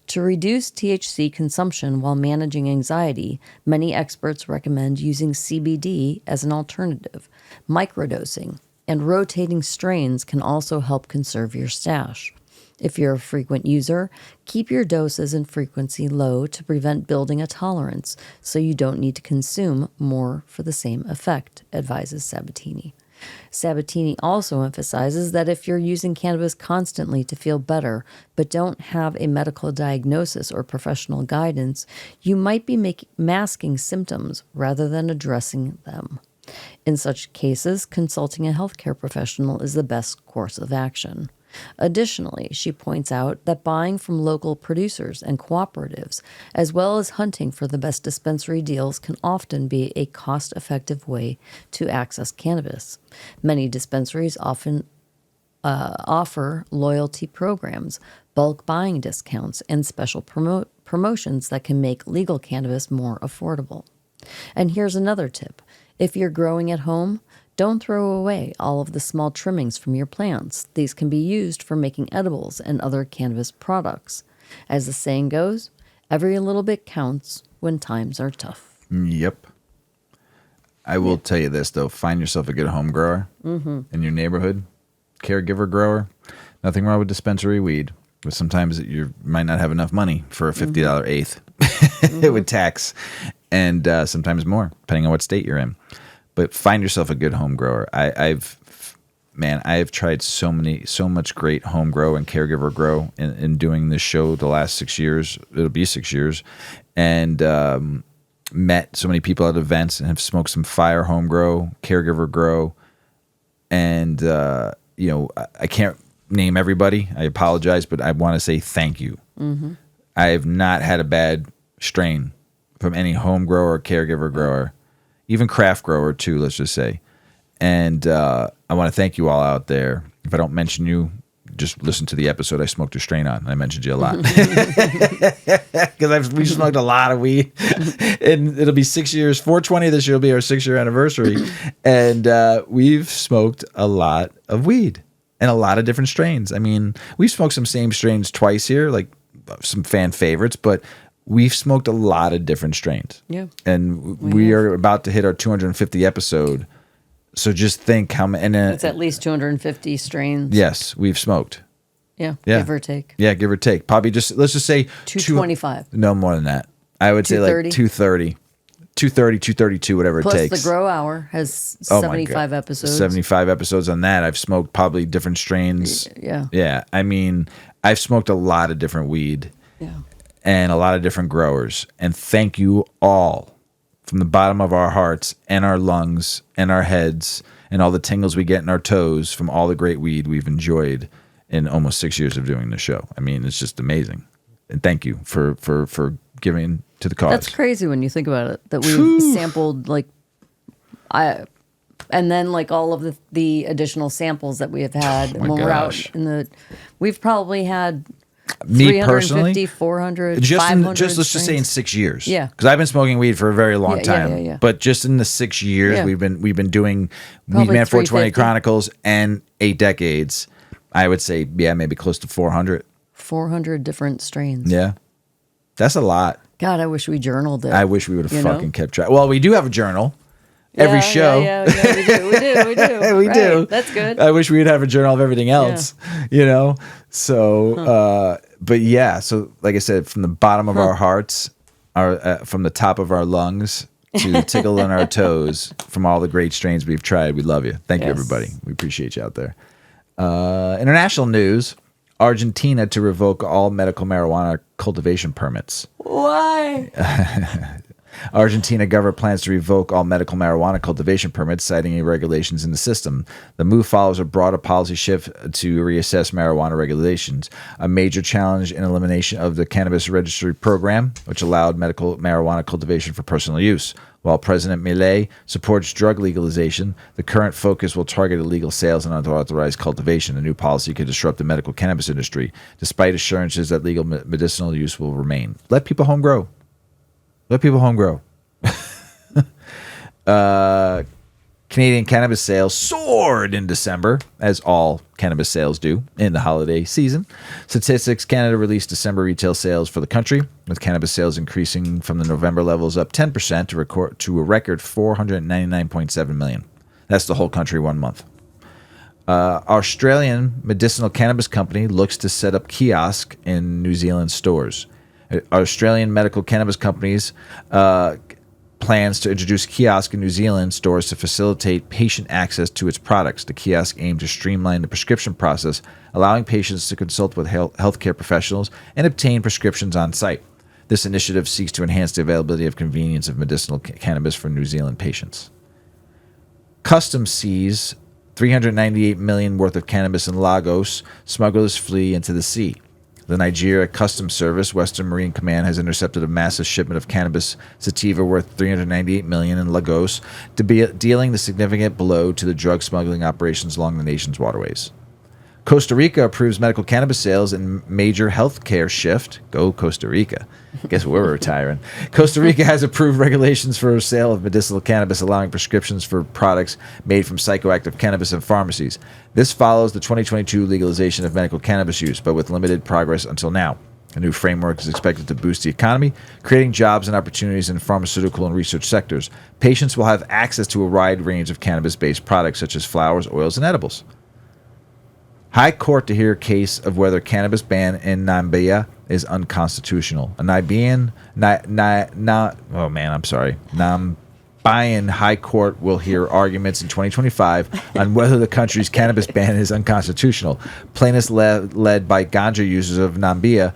To reduce THC consumption while managing anxiety, many experts recommend using CBD as an alternative. Microdosing and rotating strains can also help conserve your stash. If you're a frequent user, keep your doses and frequency low to prevent building a tolerance so you don't need to consume more for the same effect, advises Sabatini. Sabatini also emphasizes that if you're using cannabis constantly to feel better but don't have a medical diagnosis or professional guidance, you might be masking symptoms rather than addressing them. In such cases, consulting a healthcare professional is the best course of action. Additionally, she points out that buying from local producers and cooperatives, as well as hunting for the best dispensary deals, can often be a cost-effective way to access cannabis. Many dispensaries often offer loyalty programs, bulk buying discounts, and special promotions that can make legal cannabis more affordable. And here's another tip. If you're growing at home, don't throw away all of the small trimmings from your plants. These can be used for making edibles and other cannabis products. As the saying goes, every little bit counts when times are tough. Yep. I will tell you this, though. Find yourself a good home grower in your neighborhood, caregiver grower. Nothing wrong with dispensary weed, but sometimes you might not have enough money for a $50 eighth with tax, and sometimes more, depending on what state you're in. But find yourself a good home grower. I've tried so much great home grow and caregiver grow in doing this show the last 6 years. It'll be 6 years, and met so many people at events and have smoked some fire home grow, caregiver grow, and I can't name everybody. I apologize, but I want to say thank you. I have not had a bad strain from any home grower, caregiver grower, even craft grower too, let's just say. And I want to thank you all out there. If I don't mention you, just listen to the episode I smoked a strain on. I mentioned you a lot. Because we smoked a lot of weed. And it'll be 6 years. 420 this year will be our 6-year anniversary. And we've smoked a lot of weed and a lot of different strains. I mean, we've smoked some same strains twice here, like some fan favorites, but we've smoked a lot of different strains. Yeah. And we are about to hit our 250 episode. So just think how many. It's at least 250 strains. Yes, we've smoked. Yeah, give or take. Yeah, give or take. Probably let's just say 225. No more than that. I would say like 230. 230, 232, whatever Plus it takes. Plus the Grow Hour has 75 episodes. 75 episodes on that. I've smoked probably different strains. Yeah. Yeah. I mean, I've smoked a lot of different weed. Yeah. And a lot of different growers. And thank you all from the bottom of our hearts and our lungs and our heads and all the tingles we get in our toes from all the great weed we've enjoyed in almost 6 years of doing the show. I mean, it's just amazing. And thank you for giving to the cause. That's crazy when you think about it, that we've sampled and then like all of the additional samples that we have had when we're out in the, we've probably had me personally, 400, just 500 let's just say in 6 years. Yeah, because I've been smoking weed for a very long time. Yeah. But just in the 6 years we've been doing probably Weedman 420 Chronicles and 8 decades. I would say maybe close to 400. 400 different strains. Yeah, that's a lot. God, I wish we journaled it. I wish we would have fucking kept track. Well, we do have a journal. Every show. Yeah, we do. We do. That's good. I wish we would have a journal of everything else, So, but yeah, so like I said, from the bottom of our hearts, from the top of our lungs to the tickle on our toes, from all the great strains we've tried, we love you. Thank you, everybody. We appreciate you out there. International news. Argentina to revoke all medical marijuana cultivation permits. Why? Argentina government plans to revoke all medical marijuana cultivation permits, citing irregulations in the system. The move follows a broader policy shift to reassess marijuana regulations, a major challenge in elimination of the cannabis registry program, which allowed medical marijuana cultivation for personal use. While President Milei supports drug legalization, the current focus will target illegal sales and unauthorized cultivation. A new policy could disrupt the medical cannabis industry, despite assurances that legal medicinal use will remain. Let people home grow. Let people home grow. Canadian cannabis sales soared in December, as all cannabis sales do in the holiday season. Statistics Canada released December retail sales for the country, with cannabis sales increasing from the November levels up 10% to a record 499.7 million. That's the whole country 1 month. Australian medicinal cannabis company looks to set up kiosk in New Zealand stores. Australian medical cannabis companies plans to introduce kiosk in New Zealand stores to facilitate patient access to its products. The kiosk aimed to streamline the prescription process, allowing patients to consult with healthcare professionals and obtain prescriptions on site. This initiative seeks to enhance the availability of convenience of medicinal cannabis for New Zealand patients. Customs sees 398 million worth of cannabis in Lagos. Smugglers flee into the sea. The Nigeria Customs Service, Western Marine Command, has intercepted a massive shipment of cannabis sativa worth $398 million in Lagos, dealing the significant blow to the drug smuggling operations along the nation's waterways. Costa Rica approves medical cannabis sales in major healthcare shift. Go Costa Rica. Guess we're retiring. Costa Rica has approved regulations for sale of medicinal cannabis, allowing prescriptions for products made from psychoactive cannabis in pharmacies. This follows the 2022 legalization of medical cannabis use, but with limited progress until now. A new framework is expected to boost the economy, creating jobs and opportunities in pharmaceutical and research sectors. Patients will have access to a wide range of cannabis-based products such as flowers, oils, and edibles. High Court to hear a case of whether cannabis ban in Namibia is unconstitutional. A Namibian High Court will hear arguments in 2025 on whether the country's cannabis ban is unconstitutional. Plaintiffs led by ganja users of Namibia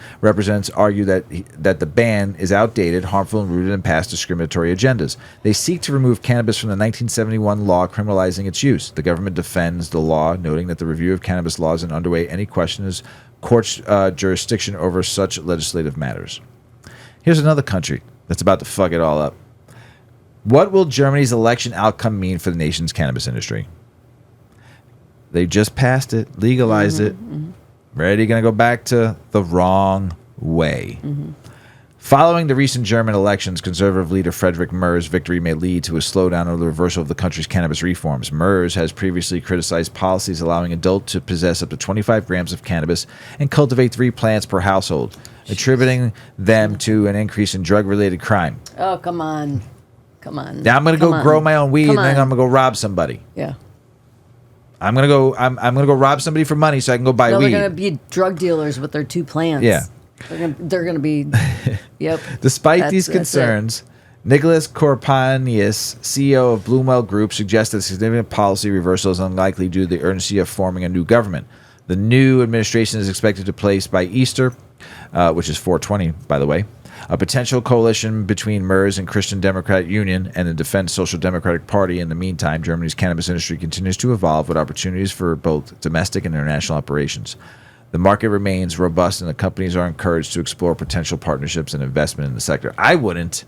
argue that the ban is outdated, harmful, and rooted in past discriminatory agendas. They seek to remove cannabis from the 1971 law criminalizing its use. The government defends the law, noting that the review of cannabis laws is underway. Any question is court's jurisdiction over such legislative matters. Here's another country that's about to fuck it all up. What will Germany's election outcome mean for the nation's cannabis industry? They just passed it, legalized it. Ready, going to go back to the wrong way. Following the recent German elections, conservative leader Friedrich Merz' victory may lead to a slowdown or the reversal of the country's cannabis reforms. Merz has previously criticized policies allowing adults to possess up to 25 grams of cannabis and cultivate 3 plants per household, attributing them to an increase in drug-related crime. Oh, come on. Come on. Now I'm going to go grow my own weed, and then I'm going to go rob somebody. Yeah. I'm gonna go rob somebody for money so I can go buy weed. They're gonna be drug dealers with their 2 plants. Yeah. They're gonna be. Yep. Despite these concerns, Nicholas Korpanius, CEO of Bloomwell Group, suggests that significant policy reversal is unlikely due to the urgency of forming a new government. The new administration is expected to place by Easter, which is 4/20, by the way, a potential coalition between Merz and Christian Democratic Union and the Defense Social Democratic Party. In the meantime, Germany's cannabis industry continues to evolve with opportunities for both domestic and international operations. The market remains robust, and the companies are encouraged to explore potential partnerships and investment in the sector. I wouldn't,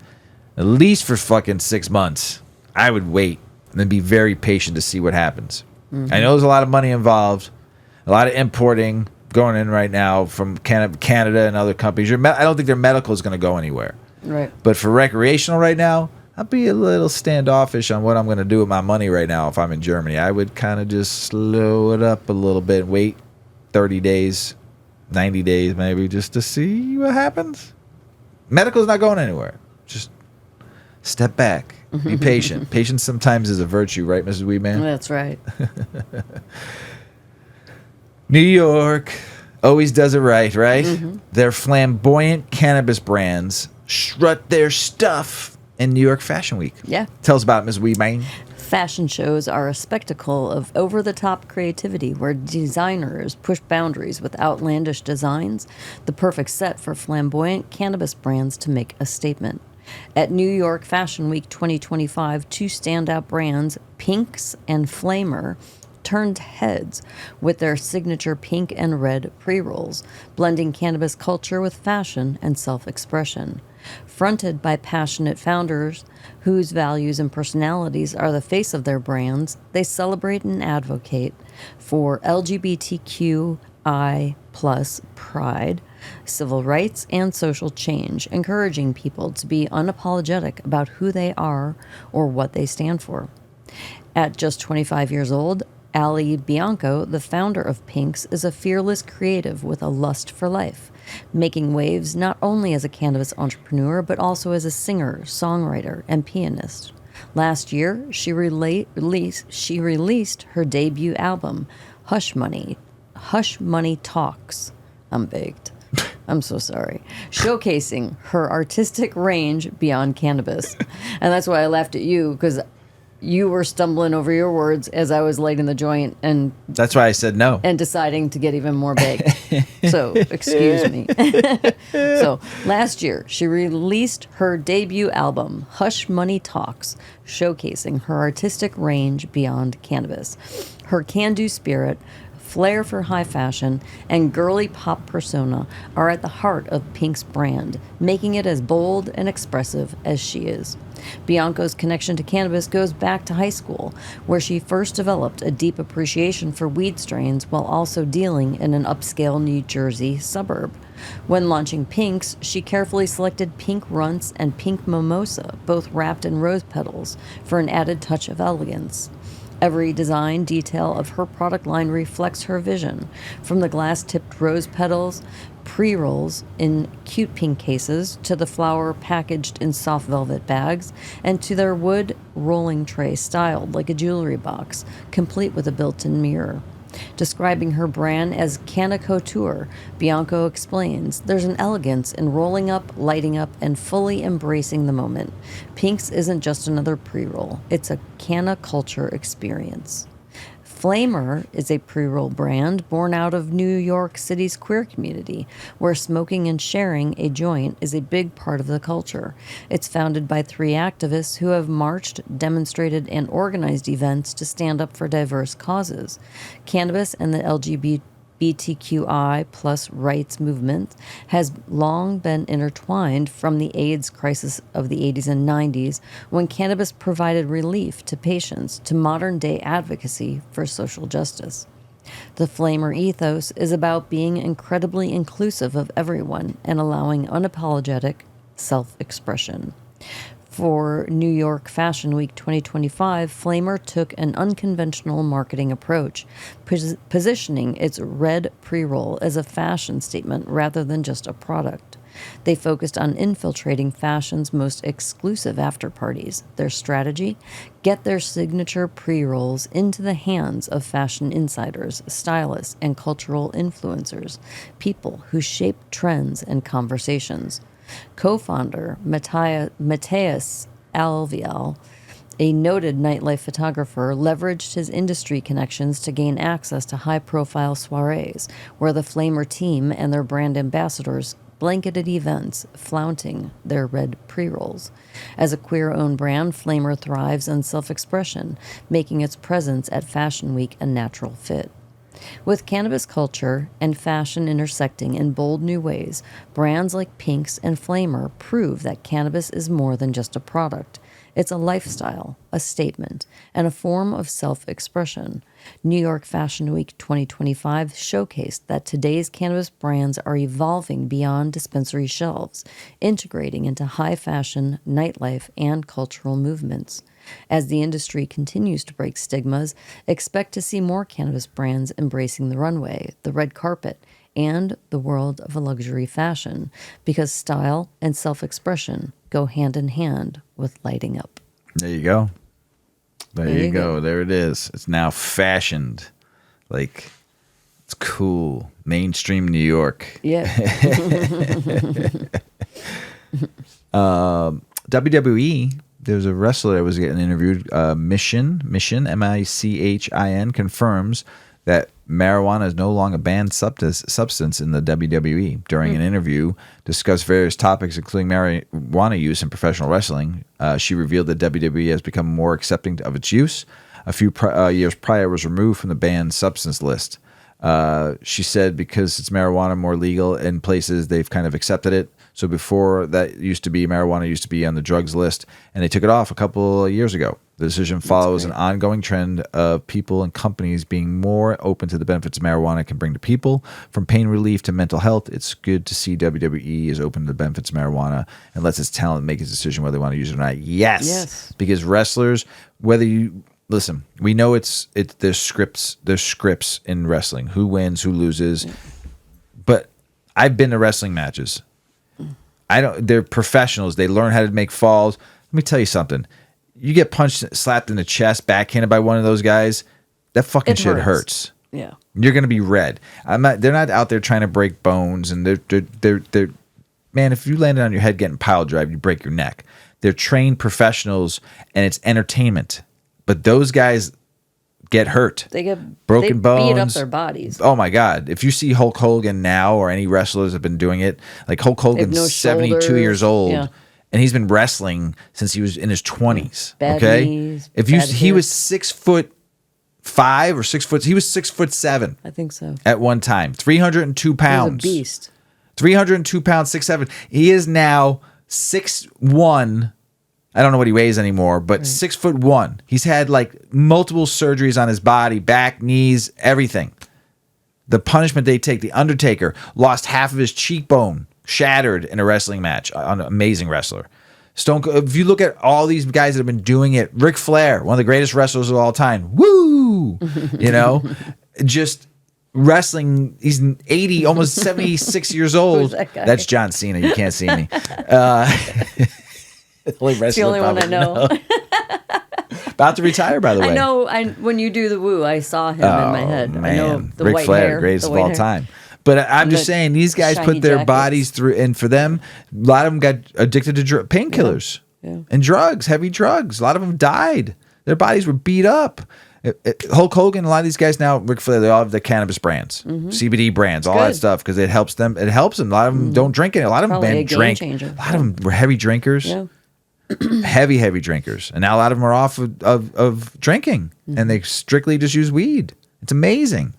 at least for fucking 6 months. I would wait and then be very patient to see what happens. I know there's a lot of money involved, a lot of importing going in right now from Canada and other companies. I don't think their medical is going to go anywhere. Right. But for recreational right now, I'll be a little standoffish on what I'm going to do with my money right now if I'm in Germany. I would kind of just slow it up a little bit, wait 30 days, 90 days maybe, just to see what happens. Medical's not going anywhere. Just step back. Be patient. Patience sometimes is a virtue, right, Mrs. Weedman? That's right. New York always does it right? Their flamboyant cannabis brands strut their stuff in New York Fashion Week. Yeah. Tell us about it, Ms. Weedman. Fashion shows are a spectacle of over-the-top creativity where designers push boundaries with outlandish designs, the perfect set for flamboyant cannabis brands to make a statement. At New York Fashion Week 2025, 2 standout brands, Pinks and Flamer, turned heads with their signature pink and red pre-rolls, blending cannabis culture with fashion and self-expression. Fronted by passionate founders whose values and personalities are the face of their brands, they celebrate and advocate for LGBTQI+ pride, civil rights, and social change, encouraging people to be unapologetic about who they are or what they stand for. At just 25 years old, Ali Bianco, the founder of Pinks, is a fearless creative with a lust for life, making waves not only as a cannabis entrepreneur, but also as a singer, songwriter, and pianist. Last year, she released her debut album, Hush Money Talks. I'm baked. I'm so sorry. Showcasing her artistic range beyond cannabis. And that's why I laughed at you, because you were stumbling over your words as I was lighting the joint, and that's why I said no. And deciding to get even more baked. So, excuse me. So, last year, she released her debut album, Hush Money Talks, showcasing her artistic range beyond cannabis. Her can-do spirit, flair for high fashion, and girly pop persona are at the heart of Pink's brand, making it as bold and expressive as she is. Bianco's connection to cannabis goes back to high school, where she first developed a deep appreciation for weed strains while also dealing in an upscale New Jersey suburb. When launching Pinks, she carefully selected pink runts and pink mimosa, both wrapped in rose petals, for an added touch of elegance. Every design detail of her product line reflects her vision, from the glass-tipped rose petals, pre-rolls in cute pink cases, to the flower packaged in soft velvet bags, and to their wood rolling tray styled like a jewelry box, complete with a built-in mirror. Describing her brand as Canna Couture, Bianco explains, there's an elegance in rolling up, lighting up, and fully embracing the moment. Pinks isn't just another pre-roll, it's a canna culture experience. Flamer is a pre-roll brand born out of New York City's queer community, where smoking and sharing a joint is a big part of the culture. It's founded by 3 activists who have marched, demonstrated, and organized events to stand up for diverse causes. Cannabis and the LGBTQI plus rights movement has long been intertwined from the AIDS crisis of the 80s and 90s, when cannabis provided relief to patients, to modern-day advocacy for social justice. The Flamer ethos is about being incredibly inclusive of everyone and allowing unapologetic self-expression. For New York Fashion Week 2025, Flamer took an unconventional marketing approach, positioning its red pre-roll as a fashion statement rather than just a product. They focused on infiltrating fashion's most exclusive after-parties. Their strategy? Get their signature pre-rolls into the hands of fashion insiders, stylists, and cultural influencers, people who shape trends and conversations. Co-founder Matthias Alvial, a noted nightlife photographer, leveraged his industry connections to gain access to high-profile soirees, where the Flamer team and their brand ambassadors blanketed events, flaunting their red pre-rolls. As a queer-owned brand, Flamer thrives on self-expression, making its presence at Fashion Week a natural fit. With cannabis culture and fashion intersecting in bold new ways, brands like Pinks and Flamer prove that cannabis is more than just a product. It's a lifestyle, a statement, and a form of self-expression. New York Fashion Week 2025 showcased that today's cannabis brands are evolving beyond dispensary shelves, integrating into high fashion, nightlife, and cultural movements. As the industry continues to break stigmas, expect to see more cannabis brands embracing the runway, the red carpet, and the world of luxury fashion, because style and self-expression go hand in hand with lighting up. There you go. There you go. There it is. It's now fashioned. Like, it's cool. Mainstream New York. Yeah. WWE, there's a wrestler that was getting interviewed. Mission, Michin, confirms that marijuana is no longer a banned substance in the WWE. During an interview, discussed various topics, including marijuana use in professional wrestling. She revealed that WWE has become more accepting of its use. A few years prior, it was removed from the banned substance list. She said because it's marijuana more legal in places, they've kind of accepted it. So before that marijuana used to be on the drugs list, and they took it off a couple of years ago. The decision follows an ongoing trend of people and companies being more open to the benefits marijuana can bring to people, from pain relief to mental health. It's good to see WWE is open to the benefits of marijuana and lets its talent make its decision whether they want to use it or not. Yes. Because wrestlers, whether you listen, we know there's scripts in wrestling. Who wins, who loses. But I've been to wrestling matches. They're professionals. They learn how to make falls. Let me tell you something. You get punched, slapped in the chest, backhanded by one of those guys, that fucking shit hurts. Yeah. You're gonna be red. They're not out there trying to break bones, and they're man, if you landed on your head getting pile drive, you break your neck. They're trained professionals, and it's entertainment. But those guys get hurt. They get broken bones. Beat up their bodies. Oh my God. If you see Hulk Hogan now, or any wrestlers have been doing it, like Hulk Hogan's 72 years old, and he's been wrestling since he was in his 20s. Bad knees, he was 6'5" or 6 foot, he was 6'7". I think so. At one time. 302 pounds. He was a beast. 302 pounds, 6'7". He is now 6'1". I don't know what he weighs anymore, but 6'1". He's had like multiple surgeries on his body, back, knees, everything. The punishment they take, The Undertaker lost half of his cheekbone, shattered in a wrestling match. An amazing wrestler. If you look at all these guys that have been doing it, Ric Flair, one of the greatest wrestlers of all time. Woo! Just wrestling. He's 80, almost 76 years old. Who's that guy? That's John Cena. You can't see me. It's the only one I know. About to retire, by the way. I know. When you do the woo, I saw him in my head. Man. I know the Ric white Flair, hair, greatest the of all hair. time. But I'm just saying, these guys shiny put their jackets. bodies through, and for them, a lot of them got addicted to painkillers and drugs, heavy drugs. A lot of them died. Their bodies were beat up. Hulk Hogan, a lot of these guys now, Ric Flair, they all have the cannabis brands, CBD brands, all that stuff, because it helps them. It helps them. A lot of them don't drink it. A lot of them drink. A lot of them were heavy drinkers. Yeah. heavy drinkers, and now a lot of them are off of drinking, and they strictly just use weed. It's amazing.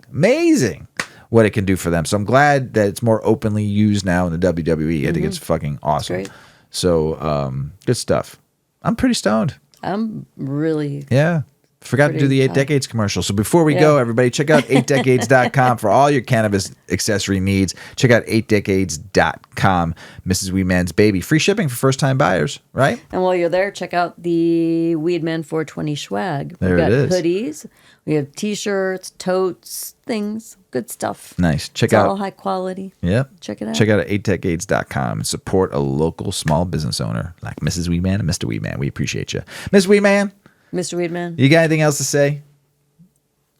what it can do for them. So I'm glad that it's more openly used now in the WWE. I think it's fucking awesome. Great. So good stuff. I'm pretty stoned. I'm really Yeah. Forgot to do the 8 Decades commercial. So before we go, everybody, check out 8decades.com for all your cannabis accessory needs. Check out 8decades.com. Mrs. Weedman's Baby. Free shipping for first-time buyers, right? And while you're there, check out the Weedman 420 swag. There We've got it is. hoodies. We have T-shirts, totes, things. Good stuff. Nice. Check It's out. all high quality. Yep. Check it out. Check out at 8decades.com and support a local small business owner like Mrs. Weedman and Mr. Weedman. We appreciate you. Ms. Weedman, Mr. Weedman, you got anything else to say?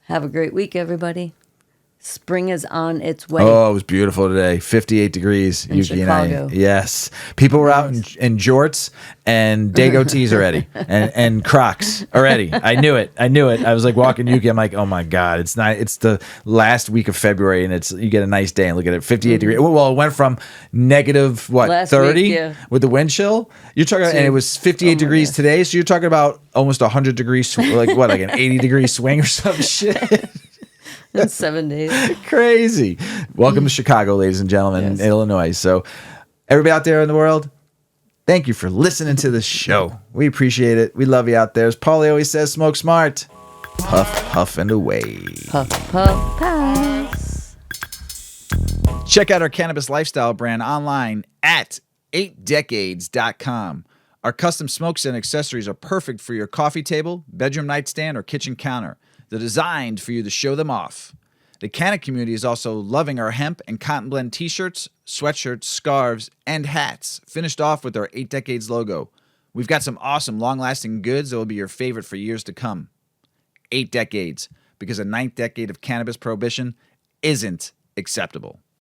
have a great week, everybody. Spring is on its way. Oh, it was beautiful today. 58 degrees. In Chicago. Yes. People were out in jorts and Dago tees already and Crocs already. I knew it. I was like walking Yuki. I'm like, oh my God, it's the last week of February and you get a nice day and look at it. 58 degrees. Well, it went from negative, Last 30 week, with the wind chill. You're talking and it was 58 degrees today. So you're talking about almost 100 degrees, like an 80 degree swing or some shit. In 7 days. Crazy. Welcome to Chicago, ladies and gentlemen, Yes. Illinois. So, everybody out there in the world, thank you for listening to the show. We appreciate it. We love you out there. As Paulie always says, smoke smart. Puff, puff, and away. Puff, puff, pass. Check out our cannabis lifestyle brand online at 8decades.com. Our custom smokes and accessories are perfect for your coffee table, bedroom nightstand, or kitchen counter. They're designed for you to show them off. The Canna community is also loving our hemp and cotton blend t-shirts, sweatshirts, scarves, and hats, finished off with our 8 Decades logo. We've got some awesome long-lasting goods that will be your favorite for years to come. 8 Decades, because a 9th decade of cannabis prohibition isn't acceptable.